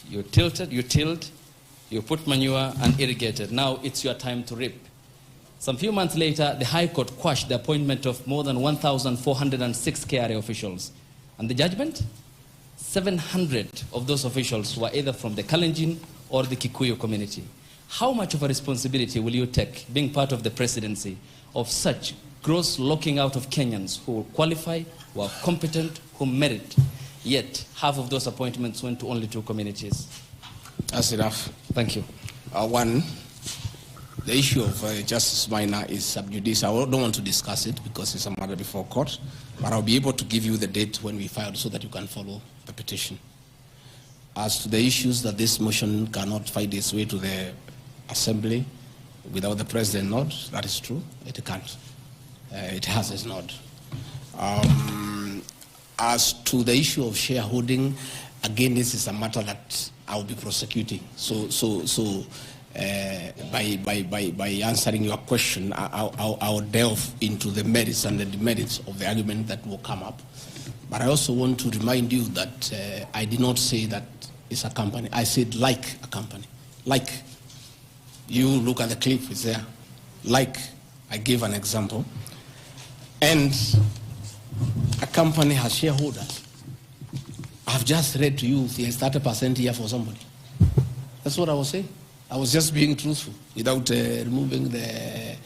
you tilted, you tilled, you put manure and irrigated. Now it's your time to reap. Some few months later, the High Court quashed the appointment of more than 1,406 KRA officials. And the judgment? 700 of those officials were either from the Kalenjin or the Kikuyu community. How much of a responsibility will you take, being part of the presidency, of such gross locking out of Kenyans who qualify, who are competent, who merit, yet half of those appointments went to only 2 communities? That's enough. Thank you. One, the issue of Justice Minor is sub judice. I don't want to discuss it because it's a matter before court, but I'll be able to give you the date when we filed so that you can follow the petition. As to the issues that this motion cannot find its way to the Assembly without the President nod, that is true. It can't. It has its nod. As to the issue of shareholding, again, this is a matter that I'll be prosecuting. By answering your question, I'll delve into the merits and the demerits of the argument that will come up. But I also want to remind you that I did not say that it's a company. I said like a company. Like. You look at the clip, it's there. Like, I gave an example. And a company has shareholders. I've just read to you, there's 30% here for somebody. That's what I was saying. I was just being truthful without removing the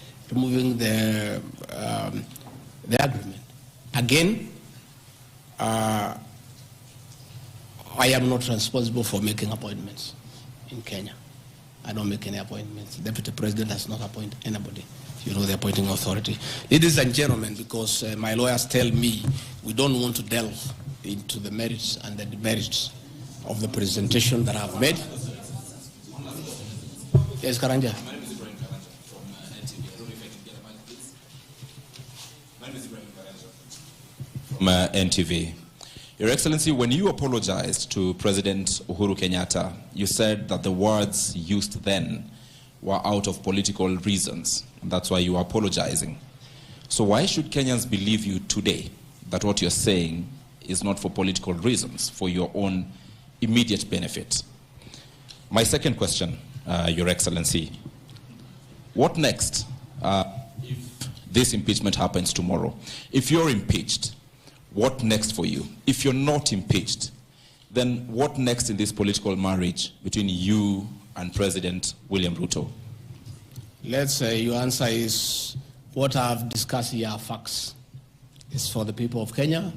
agreement. Again, I am not responsible for making appointments in Kenya. I don't make any appointments. The Deputy President does not appoint anybody. You know, the appointing authority. Ladies and gentlemen, because my lawyers tell me we don't want to delve into the merits and the demerits of the presentation that I've made. Yes, Karanja. From NTV. Your Excellency, when you apologized to President Uhuru Kenyatta, you said that the words used then were out of political reasons. And that's why you are apologizing. So why should Kenyans believe you today that what you're saying is not for political reasons, for your own immediate benefit? My second question, Your Excellency, what next if this impeachment happens tomorrow? If you're impeached, what next for you? If you're not impeached, then what next in this political marriage between you and President William Ruto? Let's say your answer is what I've discussed here are facts. It's for the people of Kenya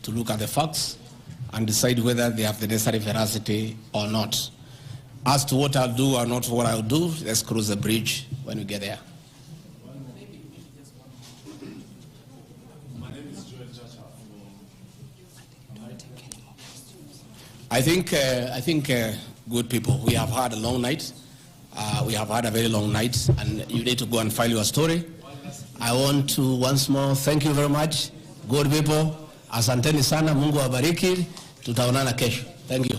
to look at the facts and decide whether they have the necessary veracity or not. As to what I'll do or not what I'll do, let's cross the bridge when we get there. I think, good people, we have had a long night. We have had a very long night, and you need to go and file your story. I want to once more thank you very much. Good people, asanteni sana, Mungu awabariki, tutaonana kesho. Thank you.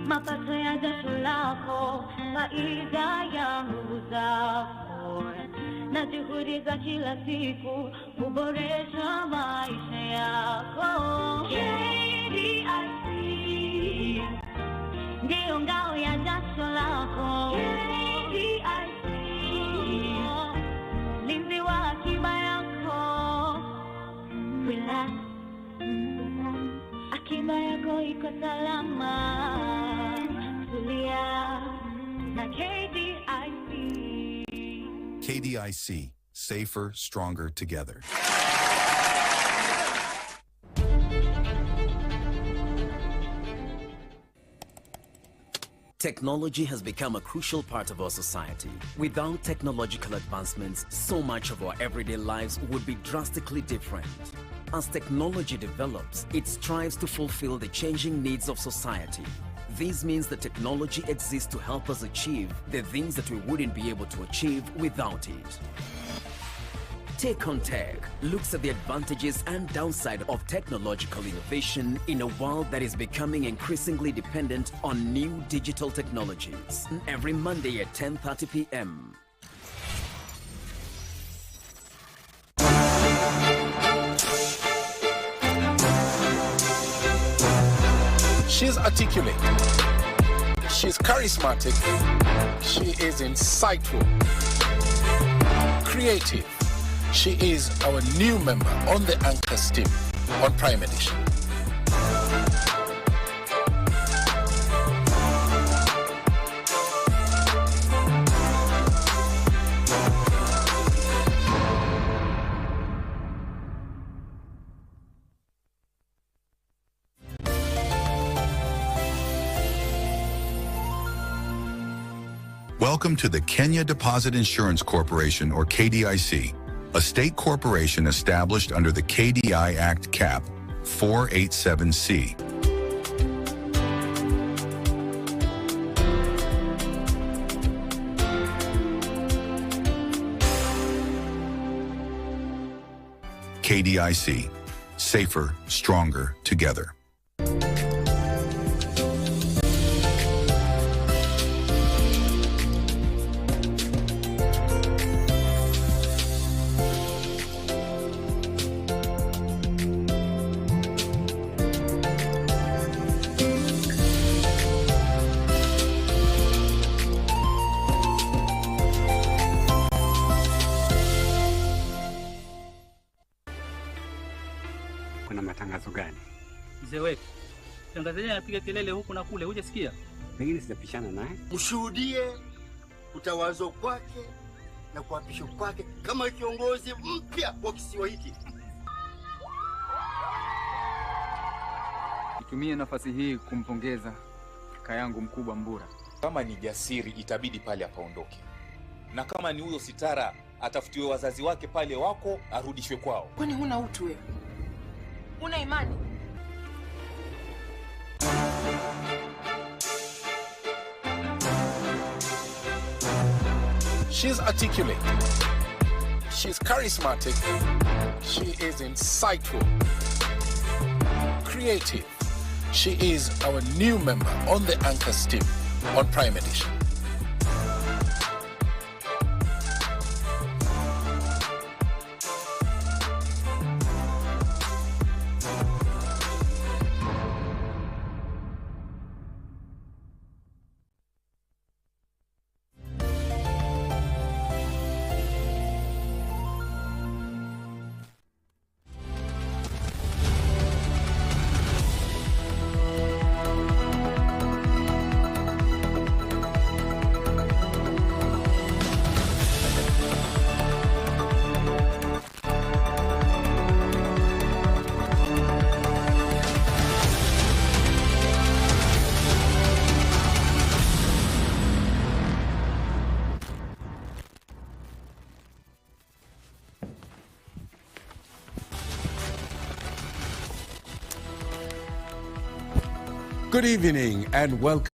Mapato ya jasho lako, faida ya nguvu zako, na juhudi za kila siku kuboresha maisha yako. KDIC ndio ngao ya jasho lako. KDIC linzi wa akiba yako. Relax, akiba yako iko salama. KDIC, safer, stronger together. Technology has become a crucial part of our society. Without technological advancements, so much of our everyday lives would be drastically different. As technology develops, it strives to fulfill the changing needs of society. This means that technology exists to help us achieve the things that we wouldn't be able to achieve without it. Take on Tech looks at the advantages and downside of technological innovation in a world that is becoming increasingly dependent on new digital technologies. Every Monday at 10:30 p.m. She's articulate, she's charismatic, she is insightful, creative. She is our new member on the Anchors team on Prime Edition. Welcome to the Kenya Deposit Insurance Corporation, or KDIC, a state corporation established under the KDI Act Cap 487C. KDIC, safer, stronger together. Kuna matangazo gani? Mzee wetu, tangazaji anapiga kelele huku na kule, hujasikia? Pengine sitapishana naye. Mshuhudie utawazo kwake na kuapishwa kwake kama kiongozi mpya wa kisiwa hiki. nitumie nafasi hii kumpongeza kaka yangu mkubwa Mbura. Kama ni jasiri itabidi pale apaondoke, na kama ni huyo Sitara atafutiwe wazazi wake pale wako, arudishwe kwao. Kwani huna utu wewe? Huna imani? She's articulate. She's charismatic. She is insightful. Creative. She is our new member on the Anchors team on Prime Edition. Good evening and welcome.